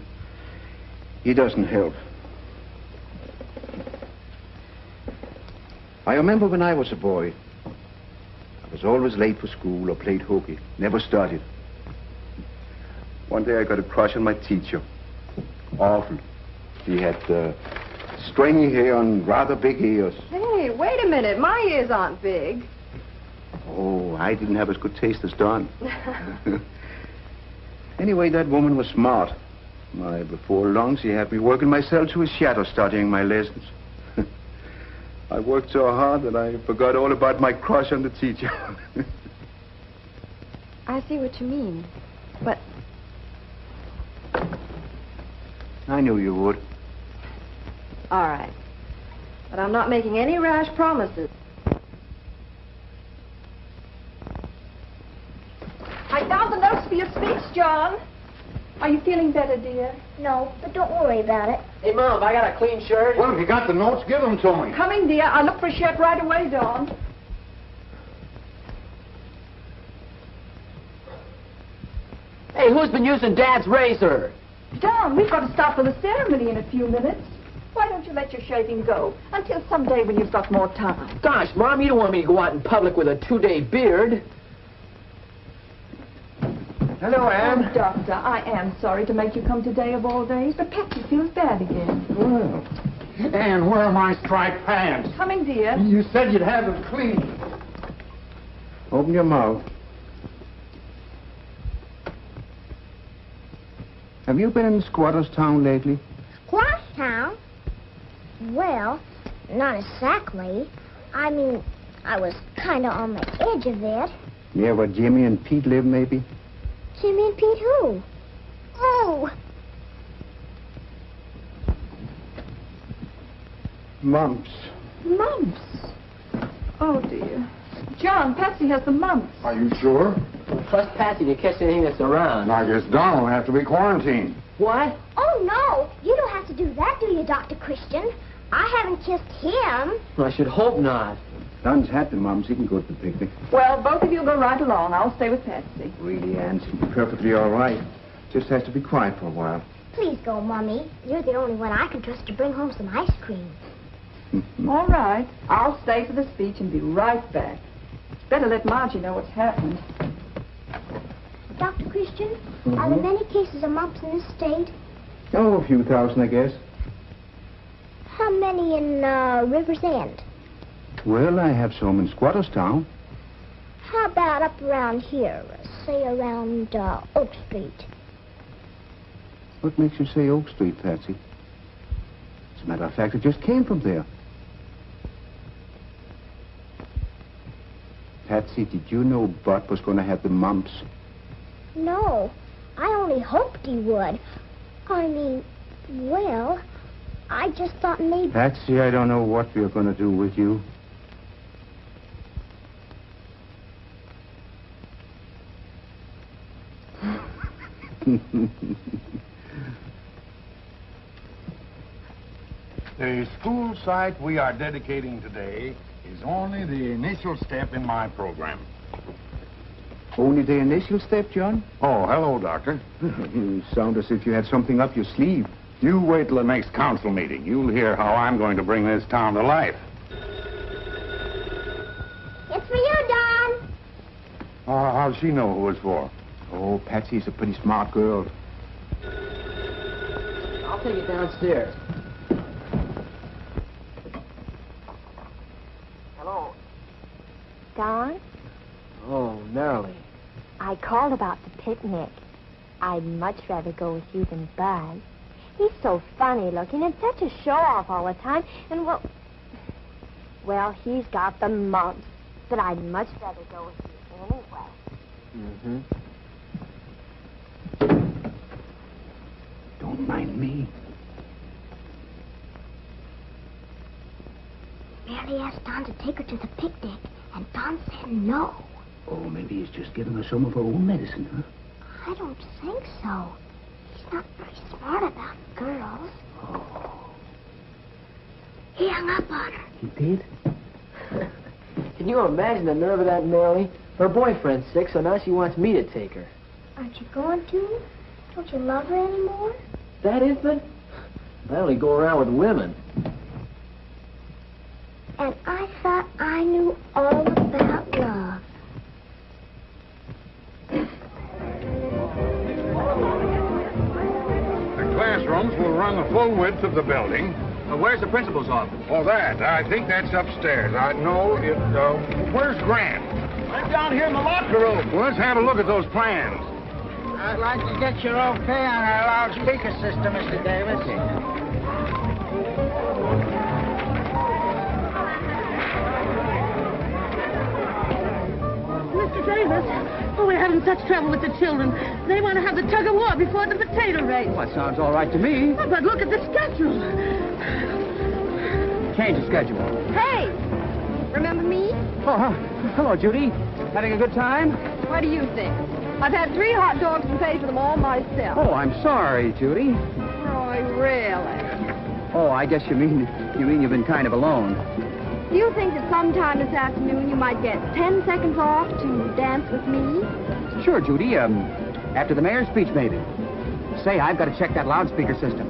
Speaker 4: he doesn't help. I remember when I was a boy, I was always late for school or played hooky. Never studied. One day I got a crush on my teacher. Awful. He had stringy hair and rather big ears.
Speaker 3: Hey, wait a minute. My ears aren't big.
Speaker 4: Oh, I didn't have as good taste as Don. Anyway, that woman was smart. Why, before long, she had me working myself to a shadow studying my lessons. I worked so hard that I forgot all about my crush on the teacher.
Speaker 3: I see what you mean, but...
Speaker 4: I knew you would.
Speaker 3: All right. But I'm not making any rash promises. I found the notes for your speech, John. Are you feeling better, dear?
Speaker 5: No, but don't worry about it.
Speaker 12: Hey, Mom, I got a clean shirt.
Speaker 2: Well, if you got the notes, give them to me.
Speaker 3: Coming, dear. I'll look for a shirt right away, Dawn.
Speaker 12: Hey, who's been using Dad's razor?
Speaker 13: Don, we've got to stop for the ceremony in a few minutes. Why don't you let your shaving go until someday when you've got more time?
Speaker 12: Gosh, Mom, you don't want me to go out in public with a 2-day beard. Hello, Ann.
Speaker 13: Oh, Doctor, I am sorry to make you come today of all days, but Patsy feels bad again.
Speaker 1: Well, Ann, where are my striped pants?
Speaker 13: Coming, dear.
Speaker 1: You said you'd have them clean.
Speaker 4: Open your mouth. Have you been in Squatters Town lately?
Speaker 5: Squash Town? Well, not exactly. I mean, I was kind of on the edge of it.
Speaker 4: Near where Jimmy and Pete live, maybe?
Speaker 5: Jimmy and Pete who? Oh,
Speaker 4: Mumps.
Speaker 13: Mumps. Oh, dear. John, Patsy has the mumps.
Speaker 1: Are you sure?
Speaker 12: Well, trust Patsy to catch anything that's around.
Speaker 1: I guess Don will have to be quarantined.
Speaker 12: What?
Speaker 5: oh no. You don't have to do that, do you, Dr. Christian? I haven't kissed him.
Speaker 12: Well, I should hope not.
Speaker 4: Don's had the mumps. He can go to the picnic.
Speaker 13: Well, both of you go right along. I'll stay with Patsy.
Speaker 4: Really, Ann, she'll be perfectly all right. Just has to be quiet for a while.
Speaker 5: Please go, Mummy. You're the only one I can trust to bring home some ice cream.
Speaker 13: All right. I'll stay for the speech and be right back. Better let Margie know what's happened.
Speaker 5: Dr. Christian, are there many cases of mumps in this state?
Speaker 4: Oh, a few thousand, I guess.
Speaker 5: How many in River's End?
Speaker 4: Well, I have some in Squatters Town.
Speaker 5: How about up around here? Say around Oak Street.
Speaker 4: What makes you say Oak Street, Patsy? As a matter of fact, it just came from there. Patsy, did you know Bud was going to have the mumps?
Speaker 5: No, I only hoped he would. I mean, well, I just thought maybe...
Speaker 4: Patsy, I don't know what we're going to do with you.
Speaker 1: The school site we are dedicating today is only the initial step in my program.
Speaker 4: Only the initial step, John?
Speaker 1: Oh, hello, Doctor.
Speaker 4: You sound as if you had something up your sleeve.
Speaker 1: You wait till the next council meeting. You'll hear how I'm going to bring this town to life.
Speaker 5: It's for you, Don.
Speaker 1: How'd she know who it's for?
Speaker 4: Oh, Patsy's a pretty smart girl.
Speaker 12: I'll take it downstairs. Hello.
Speaker 5: Don?
Speaker 12: Oh, Marilee.
Speaker 5: I called about the picnic. I'd much rather go with you than Bud. He's so funny looking and such a show-off all the time. And, well, he's got the mumps. But I'd much rather go with you anyway.
Speaker 12: Mm-hmm.
Speaker 4: Don't mind me.
Speaker 5: Mary asked Don to take her to the picnic, and Don said no.
Speaker 4: Oh, maybe he's just giving her some of her own medicine, huh?
Speaker 5: I don't think so. He's not very smart about girls.
Speaker 4: Oh.
Speaker 5: He hung up on her.
Speaker 4: He did?
Speaker 12: Can you imagine the nerve of that Marilee? Her boyfriend's sick, so now she wants me to take her.
Speaker 5: Aren't you going to? Don't you love her anymore?
Speaker 12: That infant? I only go around with women.
Speaker 5: And I thought I knew all about love.
Speaker 1: The classrooms will run the full width of the building.
Speaker 10: Where's the principal's office?
Speaker 1: Oh, that. I think that's upstairs. I know it, where's Grant?
Speaker 10: I'm down here in the locker room.
Speaker 1: Well, let's have a look at those plans.
Speaker 14: I'd like to get your okay on our loudspeaker system, Mr. Davis.
Speaker 9: Mr. Davis, we're having such trouble with the children. They want to have the tug-of-war before the potato race.
Speaker 10: Well, that sounds all right to me.
Speaker 9: Oh, but look at the schedule.
Speaker 10: Change the schedule.
Speaker 3: Hey! Remember me?
Speaker 10: Oh, hello, Judy. Having a good time?
Speaker 3: What do you think? I've had 3 hot dogs and paid for them all myself.
Speaker 10: Oh, I'm sorry, Judy.
Speaker 3: Roy, really?
Speaker 10: Oh, I guess you mean you've been kind of alone.
Speaker 3: Do you think that sometime this afternoon you might get 10 seconds off to dance with me?
Speaker 10: Sure, Judy. After the mayor's speech, maybe.
Speaker 6: Say, I've got to check that loudspeaker system.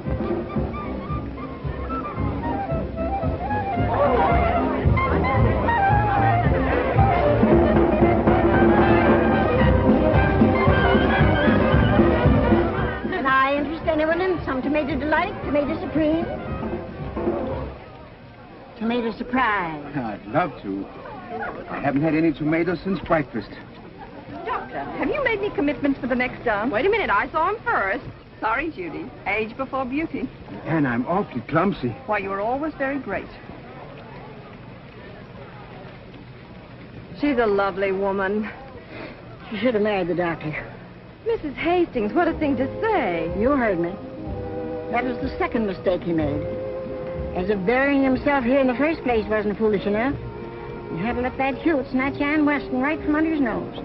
Speaker 8: And I interest anyone in some tomato delight, tomato supreme, tomato surprise.
Speaker 6: I'd love to. I haven't had any tomatoes since breakfast.
Speaker 13: Doctor, have you made any commitments for the next dance? Wait a minute, I saw him first. Sorry, Judy. Age before beauty.
Speaker 6: And I'm awfully clumsy.
Speaker 13: Why, you were always very great.
Speaker 3: She's a lovely woman.
Speaker 8: She should have married the doctor.
Speaker 3: Mrs. Hastings, what a thing to say.
Speaker 8: You heard me. That was the second mistake he made. As if burying himself here in the first place wasn't foolish enough, he had to let that Hewitt snatch Ann Weston right from under his nose.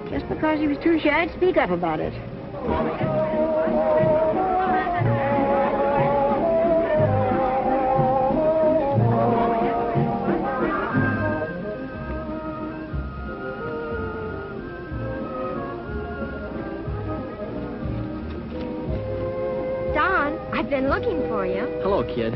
Speaker 8: Just because he was too shy to speak up about it.
Speaker 5: Don, I've been looking for you.
Speaker 12: Hello, kid.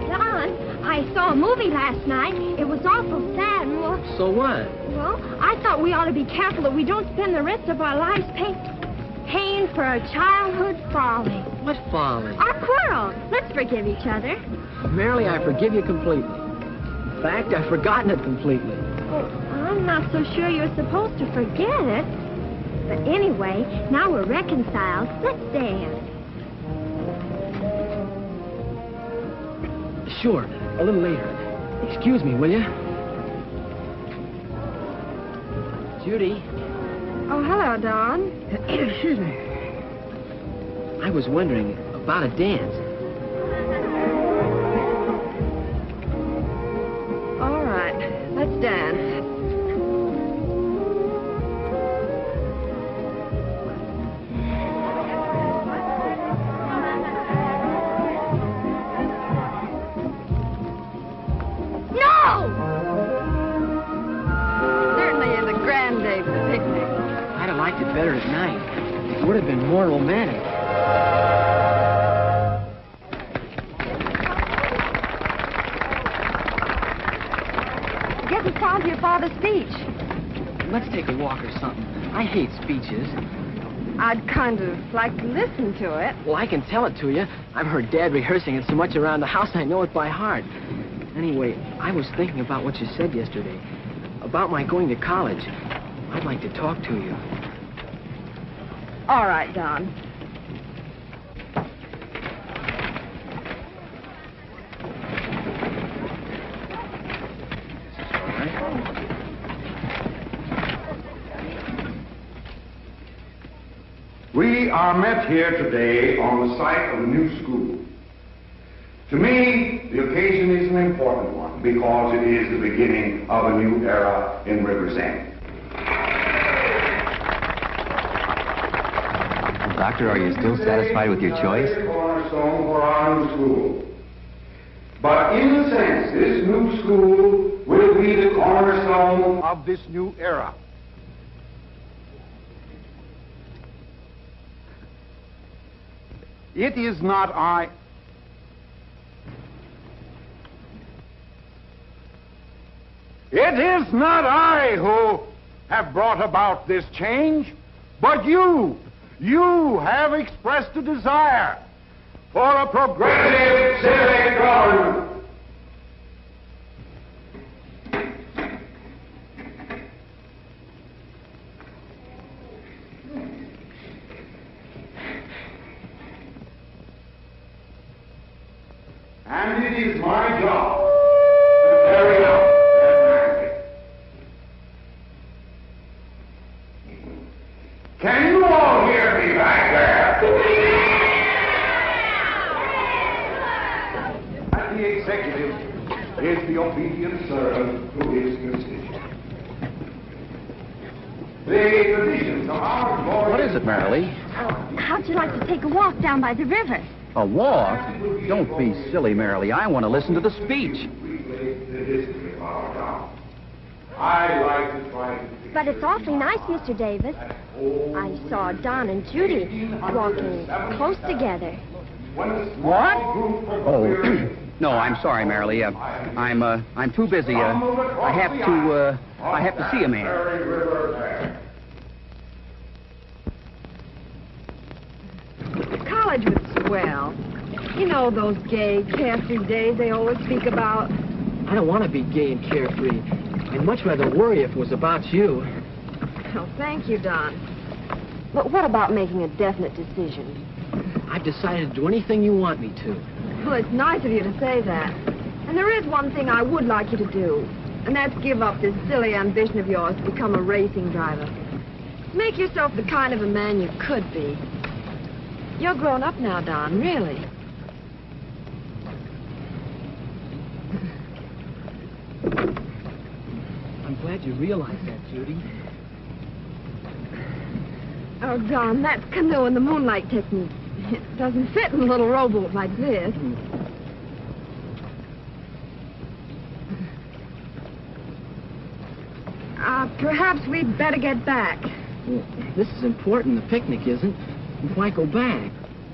Speaker 5: Don, I saw a movie last night. It was awful sad. And
Speaker 12: So what?
Speaker 5: well, I thought we ought to be careful that we don't spend the rest of our lives paying for a childhood folly.
Speaker 12: What folly?
Speaker 5: Our quarrel. Let's forgive each other.
Speaker 12: Marilee, I forgive you completely. In fact, I've forgotten it completely.
Speaker 5: I'm not so sure you're supposed to forget it. But anyway, now we're reconciled. Let's dance.
Speaker 12: Sure, a little later. Excuse me, will you? Judy.
Speaker 3: Oh, hello, Don.
Speaker 12: Excuse me. I was wondering about a dance.
Speaker 3: All right, let's dance.
Speaker 12: I'd have liked it better at night. It would have been more romantic.
Speaker 3: I guess it's time for your father's speech.
Speaker 12: Let's take a walk or something. I hate speeches.
Speaker 3: I'd kind of like to listen to it.
Speaker 12: Well, I can tell it to you. I've heard Dad rehearsing it so much around the house, I know it by heart. Anyway, I was thinking about what you said yesterday. About my going to college. I'd like to talk to you.
Speaker 3: All right, Don.
Speaker 1: We are met here today on the site of a new school. To me, the occasion is an important one because it is the beginning of a new era in Rivers End.
Speaker 15: Doctor, are you still satisfied with your choice?
Speaker 1: Cornerstone for our new school. But in a sense, this new school will be the cornerstone of this new era. It is not I. It is not I who have brought about this change, but you. You have expressed a desire for a progressive civic government. And it is my job to carry out that mandate. Can you all hear me back there? And the executive is the obedient servant to his constituents. The traditions of our glory...
Speaker 15: What is it, Marilee?
Speaker 5: How'd you like to take a walk down by the river?
Speaker 15: A walk? Don't be silly, Marilee. I want to listen to the speech.
Speaker 1: I like to try to...
Speaker 5: But it's awfully nice, Mr. Davis. I saw Don and Judy walking close together.
Speaker 15: What? Oh, no, I'm sorry, Marilee. I'm too busy. I have to see a man.
Speaker 3: College was swell. You know those gay, carefree days they always speak about.
Speaker 12: I don't want to be gay and carefree. I'd much rather worry if it was about you.
Speaker 3: Oh, thank you, Don. But what about making a definite decision?
Speaker 12: I've decided to do anything you want me to.
Speaker 3: Well, it's nice of you to say that. And there is one thing I would like you to do, and that's give up this silly ambition of yours to become a racing driver. Make yourself the kind of a man you could be. You're grown up now, Don, really.
Speaker 12: I'm glad you realize that, Judy.
Speaker 3: Oh, Don, that's canoe in the moonlight technique. It doesn't fit in a little rowboat like this. Perhaps we'd better get back.
Speaker 12: This is important. The picnic isn't. Why go back?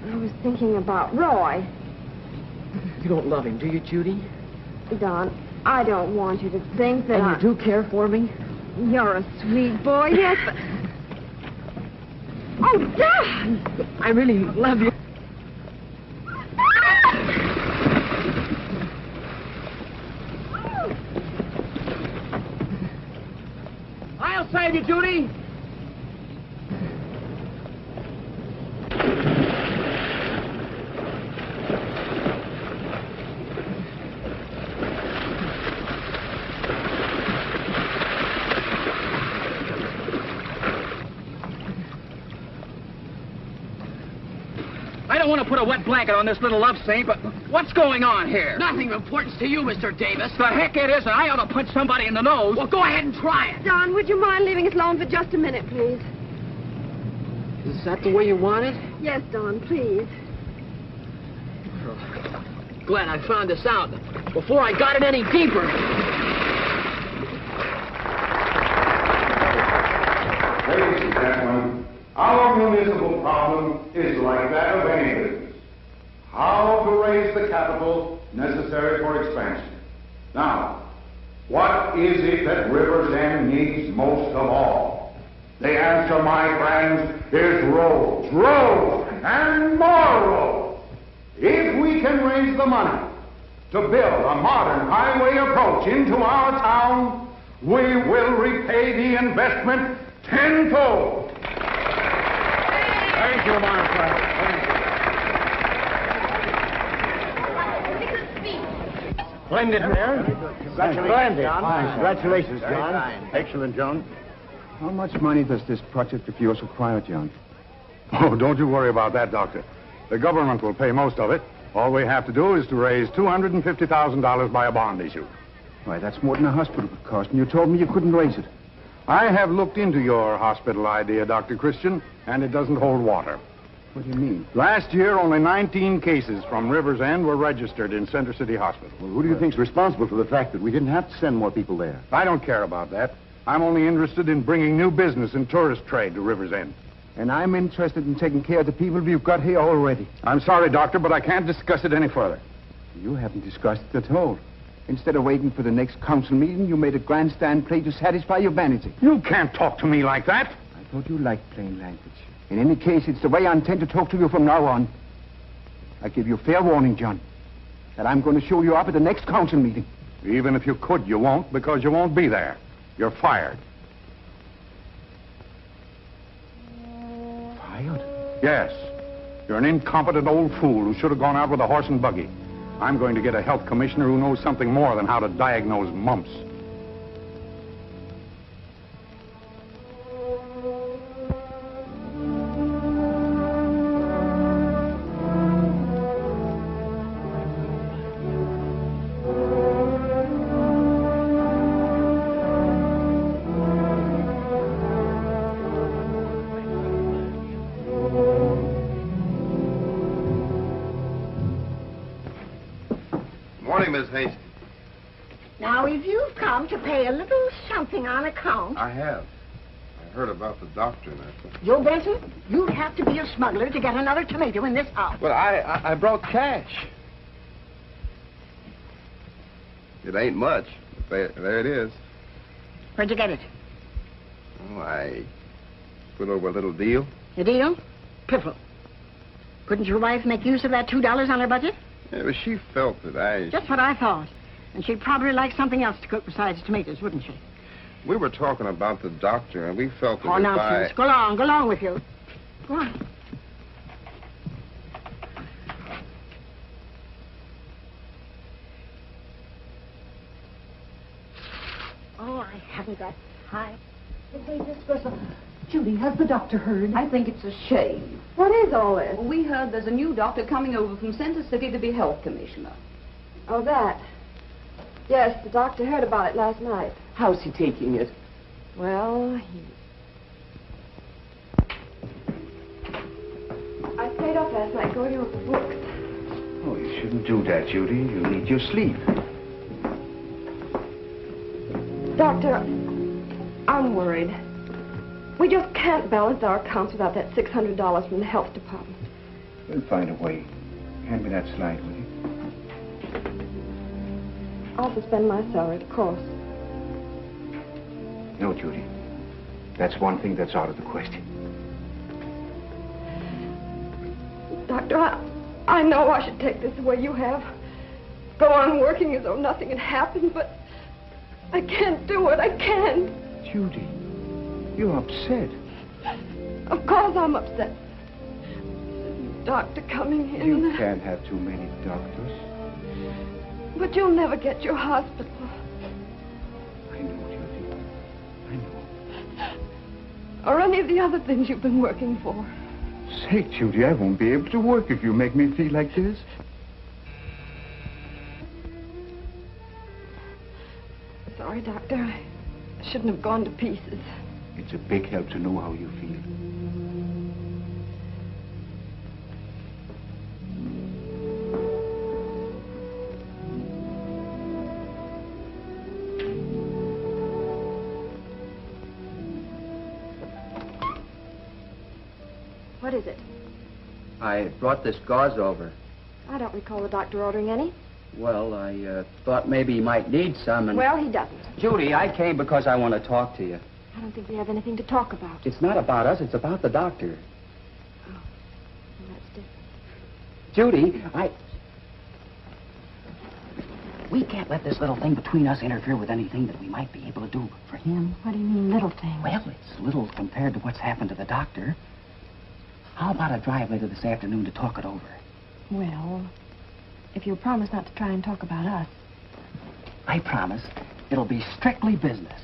Speaker 3: I was thinking about Roy.
Speaker 12: You don't love him, do you, Judy?
Speaker 3: Don, I don't want you to think that
Speaker 12: And you do care for me?
Speaker 3: You're a sweet boy, yes, but... Oh, Don!
Speaker 12: I really love you. I'll save you, Judy.
Speaker 10: I don't want to put a wet blanket on this little love scene, but what's going on here?
Speaker 12: Nothing of importance to you, Mr. Davis.
Speaker 10: The heck it isn't. I ought to punch somebody in the nose.
Speaker 12: Well, go ahead and try it.
Speaker 3: Don, would you mind leaving us alone for just a minute, please?
Speaker 12: Is that the way you want it?
Speaker 3: Yes, Don, please.
Speaker 12: Glad I found this out before I got it any deeper.
Speaker 1: Ladies and gentlemen, our municipal problem is like that of any business. How to raise the capital necessary for expansion. Now, what is it that Rivers End needs most of all? The answer, my friends, is roads, roads, and more roads. If we can raise the money to build a modern highway approach into our town, we will repay the investment tenfold.
Speaker 14: Thank you, my friend.
Speaker 2: Splendid, Mayor.
Speaker 14: Congratulations, John.
Speaker 2: Congratulations, John. Excellent, John.
Speaker 4: How much money does this project of yours require, John?
Speaker 1: Oh, don't you worry about that, Doctor. The government will pay most of it. All we have to do is to raise $250,000 by a bond issue.
Speaker 4: Why, that's more than a hospital would cost, and you told me you couldn't raise it.
Speaker 1: I have looked into your hospital idea, Dr. Christian, and it doesn't hold water.
Speaker 4: What do you mean?
Speaker 1: Last year, only 19 cases from Rivers End were registered in Center City Hospital.
Speaker 2: Well, who do you think's responsible for the fact that we didn't have to send more people there?
Speaker 1: I don't care about that. I'm only interested in bringing new business and tourist trade to Rivers End.
Speaker 4: And I'm interested in taking care of the people we've got here already.
Speaker 1: I'm sorry, Doctor, but I can't discuss it any further.
Speaker 4: You haven't discussed it at all. Instead of waiting for the next council meeting, you made a grandstand play to satisfy your vanity.
Speaker 1: You can't talk to me like that.
Speaker 4: I thought you liked plain language. In any case, it's the way I intend to talk to you from now on. I give you fair warning, John, that I'm going to show you up at the next council meeting.
Speaker 1: Even if you could, you won't, because you won't be there. You're fired.
Speaker 4: Fired?
Speaker 1: Yes. You're an incompetent old fool who should have gone out with a horse and buggy. I'm going to get a health commissioner who knows something more than how to diagnose mumps.
Speaker 8: Now, if you've come to pay a little something on account...
Speaker 7: I have. I heard about the doctor, that's all.
Speaker 8: Joe Benson, you'd have to be a smuggler to get another tomato in this house.
Speaker 7: But I brought cash. It ain't much, but there it is.
Speaker 8: Where'd you get it?
Speaker 7: Oh, I put over a little deal.
Speaker 8: A deal? Piffle. Couldn't your wife make use of that $2 on her budget?
Speaker 7: Yeah, but she felt that I...
Speaker 8: Just what I thought. And she'd probably like something else to cook besides tomatoes, wouldn't she?
Speaker 7: We were talking about the doctor, and we felt that
Speaker 8: Oh,
Speaker 7: if
Speaker 8: nonsense. Go along with you. Go on. Oh, I haven't got time.
Speaker 13: Hey, Miss Russell. Judy, has the doctor heard?
Speaker 16: I think it's a shame.
Speaker 3: What is all this?
Speaker 16: Well, we heard there's a new doctor coming over from Center City to be health commissioner.
Speaker 3: Oh, that. Yes, the doctor heard about it last night.
Speaker 9: How's he taking it?
Speaker 3: Well, I stayed up last night going over books.
Speaker 4: Oh, you shouldn't do that, Judy. You need your sleep.
Speaker 3: Doctor, I'm worried. We just can't balance our accounts without that $600 from the health department.
Speaker 4: We'll find a way. Hand me that slide, will you?
Speaker 3: I'll suspend my salary, of course.
Speaker 4: No, Judy. That's one thing that's out of the question.
Speaker 3: Doctor, I know I should take this the way you have. Go on working as though nothing had happened, but I can't do it. I can't.
Speaker 4: Judy, you're upset.
Speaker 3: Of course I'm upset. Doctor coming in.
Speaker 4: You can't have too many doctors.
Speaker 3: But you'll never get your hospital.
Speaker 4: I know, Judy. I know.
Speaker 3: Or any of the other things you've been working for.
Speaker 4: Say, Judy, I won't be able to work if you make me feel like this.
Speaker 3: Sorry, Doctor. I shouldn't have gone to pieces.
Speaker 4: It's a big help to know how you feel.
Speaker 3: What is it?
Speaker 15: I brought this gauze over.
Speaker 3: I don't recall the doctor ordering any.
Speaker 15: Well, I thought maybe you might need some, and...
Speaker 3: Well, he doesn't.
Speaker 15: Judy, I came because I want to talk to you.
Speaker 3: I don't think we have anything to talk about.
Speaker 15: It's not about us, it's about the doctor.
Speaker 3: Oh, well, that's different.
Speaker 6: Judy, we can't let this little thing between us interfere with anything that we might be able to do for him.
Speaker 3: What do you mean, little thing?
Speaker 6: Well, it's little compared to what's happened to the doctor. How about a drive later this afternoon to talk it over?
Speaker 3: Well, if you'll promise not to try and talk about us.
Speaker 6: I promise. It'll be strictly business.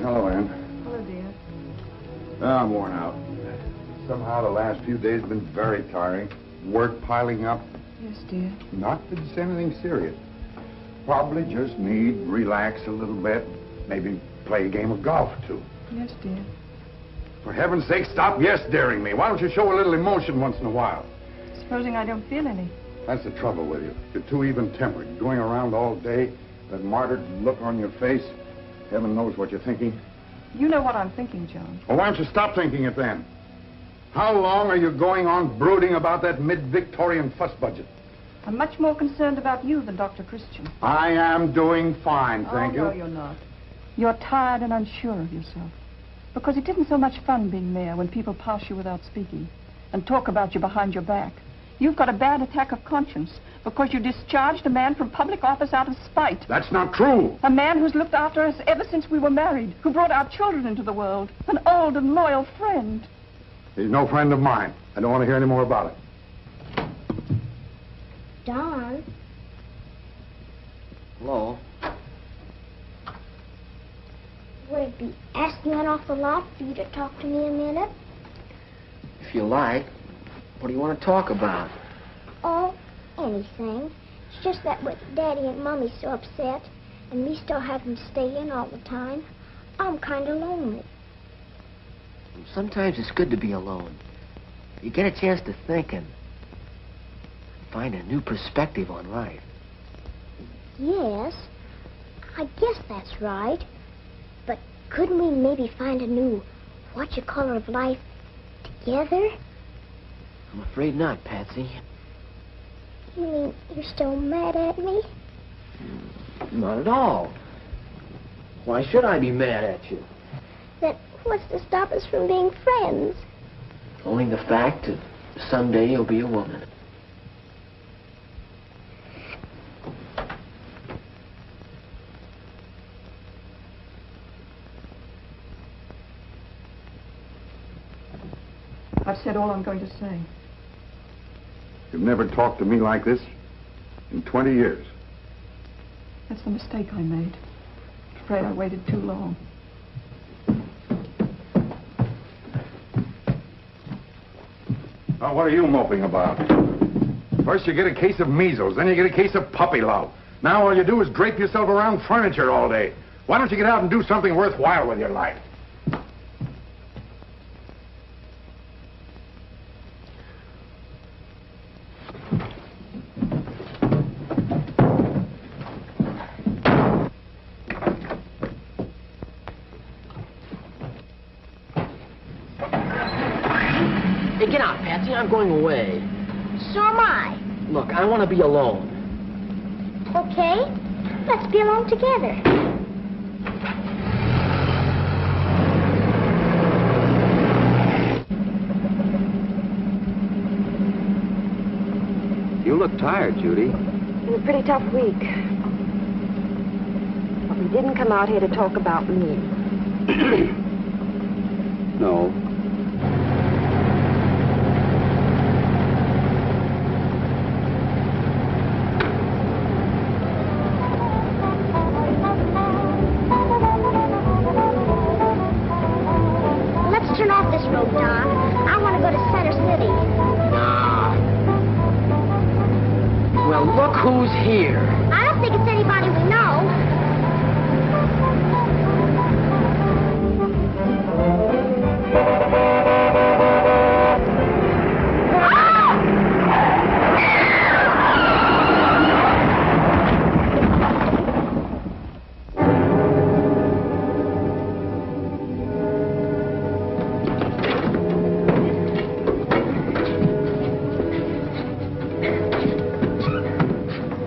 Speaker 1: Hello, Ann.
Speaker 3: Hello, dear.
Speaker 1: I'm worn out. Somehow the last few days have been very tiring. Work piling up.
Speaker 3: Yes, dear.
Speaker 1: Not that it's anything serious. Probably just need relax a little bit. Maybe play a game of golf, too.
Speaker 3: Yes, dear.
Speaker 1: For heaven's sake, stop yes-daring me. Why don't you show a little emotion once in a while?
Speaker 3: Supposing I don't feel any.
Speaker 1: That's the trouble with you. You're too even-tempered. Going around all day, that martyred look on your face. Heaven knows what you're thinking.
Speaker 13: You know what I'm thinking, John.
Speaker 1: Well, why don't you stop thinking it then? How long are you going on brooding about that mid-Victorian fuss budget?
Speaker 13: I'm much more concerned about you than Dr. Christian.
Speaker 1: I am doing fine, thank you.
Speaker 13: No, you're not. You're tired and unsure of yourself. Because it isn't so much fun being mayor when people pass you without speaking and talk about you behind your back. You've got a bad attack of conscience because you discharged a man from public office out of spite.
Speaker 1: That's not true.
Speaker 13: A man who's looked after us ever since we were married, who brought our children into the world, an old and loyal friend.
Speaker 1: He's no friend of mine. I don't want to hear any more about it.
Speaker 5: Don?
Speaker 15: Hello?
Speaker 5: would it be asking an awful lot for you to talk to me a minute?
Speaker 12: If you like. What do you want to talk about?
Speaker 5: Oh, anything. It's just that with Daddy and Mommy so upset, and me still having to stay in all the time, I'm kind of lonely.
Speaker 12: Sometimes it's good to be alone. You get a chance to think and find a new perspective on life.
Speaker 5: Yes, I guess that's right. But couldn't we maybe find a new what-you-call of life together?
Speaker 12: I'm afraid not, Patsy.
Speaker 5: You mean you're still mad at me?
Speaker 12: Not at all. Why should I be mad at you?
Speaker 5: Then what's to stop us from being friends?
Speaker 12: Only the fact that someday you'll be a woman.
Speaker 13: I've said all I'm going to say.
Speaker 1: You've never talked to me like this in 20 years.
Speaker 13: That's the mistake I made. Afraid I waited too long.
Speaker 1: Now, what are you moping about? First you get a case of measles, then you get a case of puppy love. Now all you do is drape yourself around furniture all day. Why don't you get out and do something worthwhile with your life?
Speaker 12: Hey, get out, Patsy. I'm going away.
Speaker 5: So am I.
Speaker 12: Look, I want to be alone.
Speaker 5: Okay, let's be alone together.
Speaker 15: You look tired, Judy.
Speaker 3: It's been a pretty tough week. But we didn't come out here to talk about me.
Speaker 15: No.
Speaker 5: Let's turn off this road, Don. I want to go to Center City.
Speaker 12: Nah. Well, look who's here.
Speaker 5: I don't think it's anybody we know.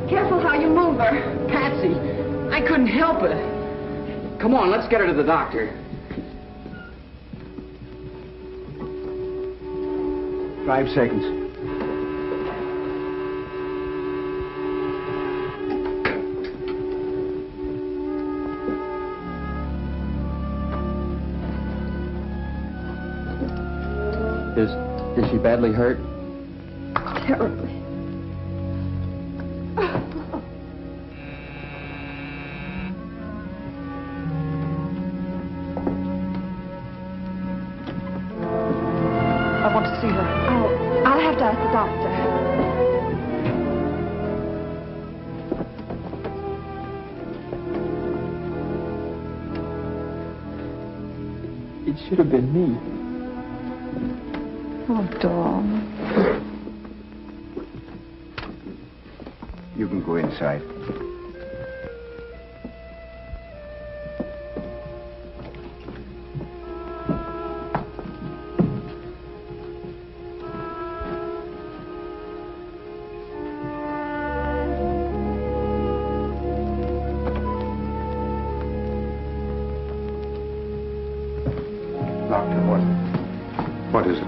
Speaker 3: Careful how you move her.
Speaker 12: Patsy, I couldn't help it. Come on, let's get her to the doctor.
Speaker 15: 5 seconds. Is she badly hurt?
Speaker 13: Terribly. I want to see her.
Speaker 3: I'll have to ask the doctor.
Speaker 12: It should have been me.
Speaker 13: Oh, Dawn.
Speaker 4: You can go inside.
Speaker 1: Doctor, what is it?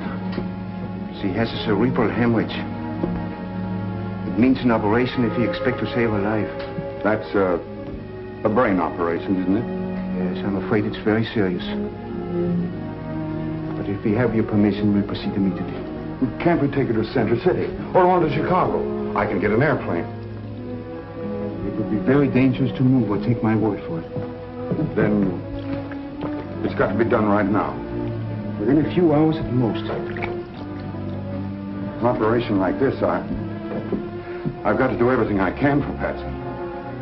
Speaker 4: She has a cerebral hemorrhage. It means an operation if you expect to save her life.
Speaker 1: That's a brain operation, isn't it?
Speaker 4: Yes, I'm afraid it's very serious. But if we have your permission, we'll proceed immediately.
Speaker 1: Can't we take her to Center City or on to Chicago? I can get an airplane.
Speaker 4: It would be very dangerous to move her, take my word for it.
Speaker 1: Then It's got to be done right now.
Speaker 4: Within a few hours at most.
Speaker 1: An operation like this, I've got to do everything I can for Patsy.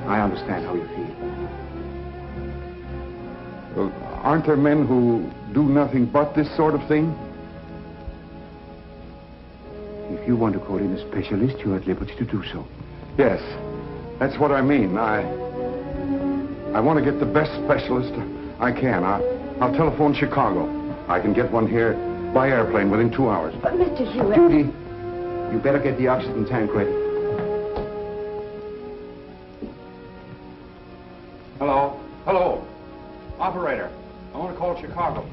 Speaker 4: I understand how you feel.
Speaker 1: Well, aren't there men who do nothing but this sort of thing?
Speaker 4: If you want to call in a specialist, you're at liberty to do so.
Speaker 1: Yes, that's what I mean. I want to get the best specialist I can. I'll telephone Chicago. I can get one here by airplane within 2 hours.
Speaker 3: But, Mr. Hewitt...
Speaker 4: Judy, you better get the oxygen tank ready.
Speaker 1: Hello? Hello? Operator, I want to call Chicago.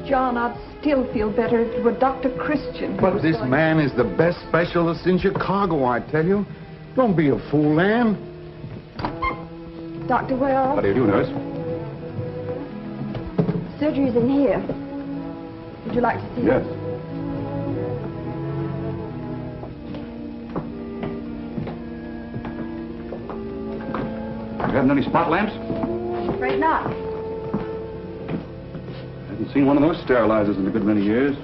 Speaker 13: John, I'd still feel better if it were Dr. Christian.
Speaker 1: But this man is the best specialist in Chicago, I tell you. Don't be a fool, Anne.
Speaker 3: Dr. Wells,
Speaker 1: How do you do, nurse?
Speaker 3: surgery's in here. Would you like to see
Speaker 1: Yes.
Speaker 3: it?
Speaker 15: You haven't any spot lamps?
Speaker 3: I'm afraid not.
Speaker 15: Haven't seen one of those sterilizers in a good many years.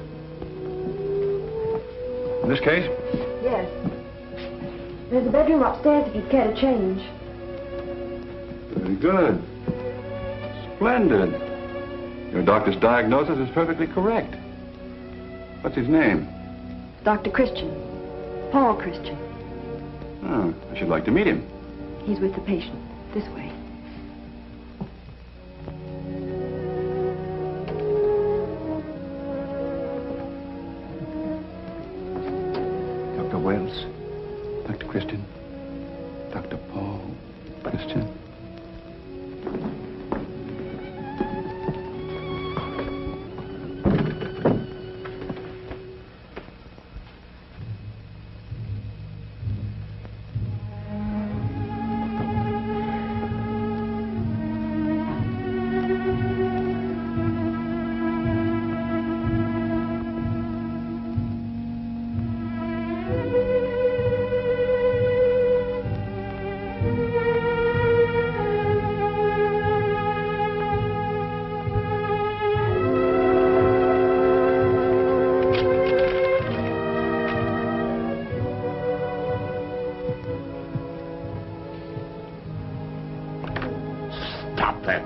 Speaker 15: In this case?
Speaker 3: Yes. There's a bedroom upstairs if you'd care to change.
Speaker 15: Very good. Splendid. Your doctor's diagnosis is perfectly correct. What's his name?
Speaker 3: Dr. Christian. Paul Christian.
Speaker 15: Oh, I should like to meet him.
Speaker 3: He's with the patient. This way.
Speaker 15: Dr. Wells, Dr. Christian, Dr. Paul Christian.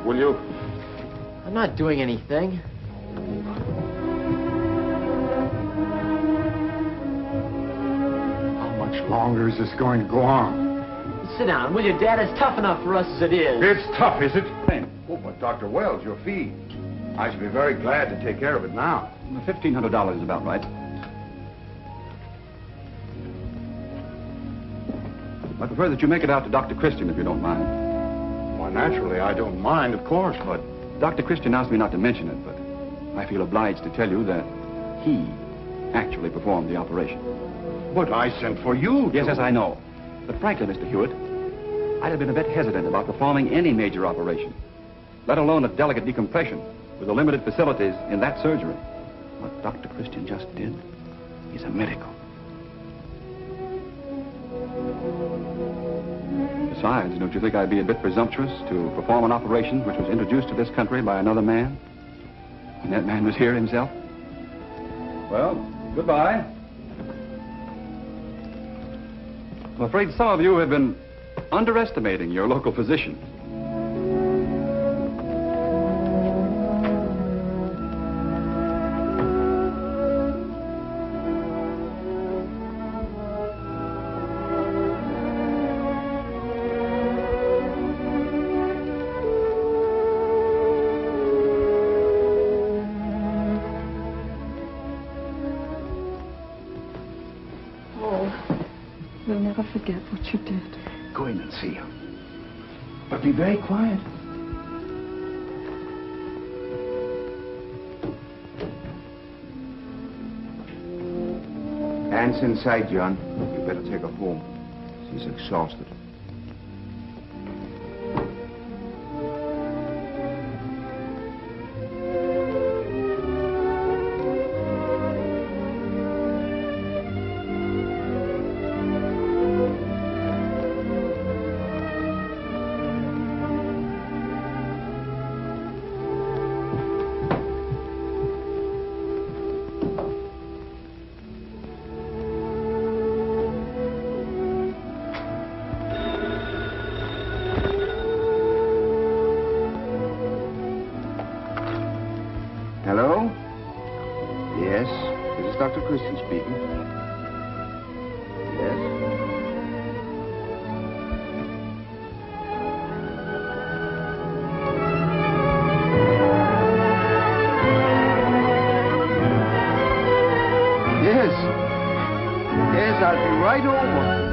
Speaker 1: Will you?
Speaker 12: I'm not doing anything.
Speaker 1: How much longer is this going to go on?
Speaker 12: Sit down, will you, Dad? It's tough enough for us as it is.
Speaker 1: It's tough, is it? Oh, but Dr. Wells, your fee. I should be very glad to take care of it now.
Speaker 15: $1,500 is about right. I prefer that you make it out to Dr. Christian, if you don't mind.
Speaker 1: Why, naturally, I don't mind, of course, but...
Speaker 15: Dr. Christian asked me not to mention it, but I feel obliged to tell you that he actually performed the operation.
Speaker 1: But I sent for you.
Speaker 15: Yes, I know. But frankly, Mr. Hewitt, I'd have been a bit hesitant about performing any major operation, let alone a delicate decompression with the limited facilities in that surgery. What Dr. Christian just did is a miracle. Besides, don't you think I'd be a bit presumptuous to perform an operation which was introduced to this country by another man, when that man was here himself? Well, goodbye. I'm afraid some of you have been underestimating your local physician.
Speaker 13: will never forget what you did.
Speaker 4: Go in and see her. But be very quiet. Anne's inside, John. You better take her home. She's exhausted. Hello? Yes, this is Dr. Christian speaking. Yes? Yes. Yes, I'll be right over.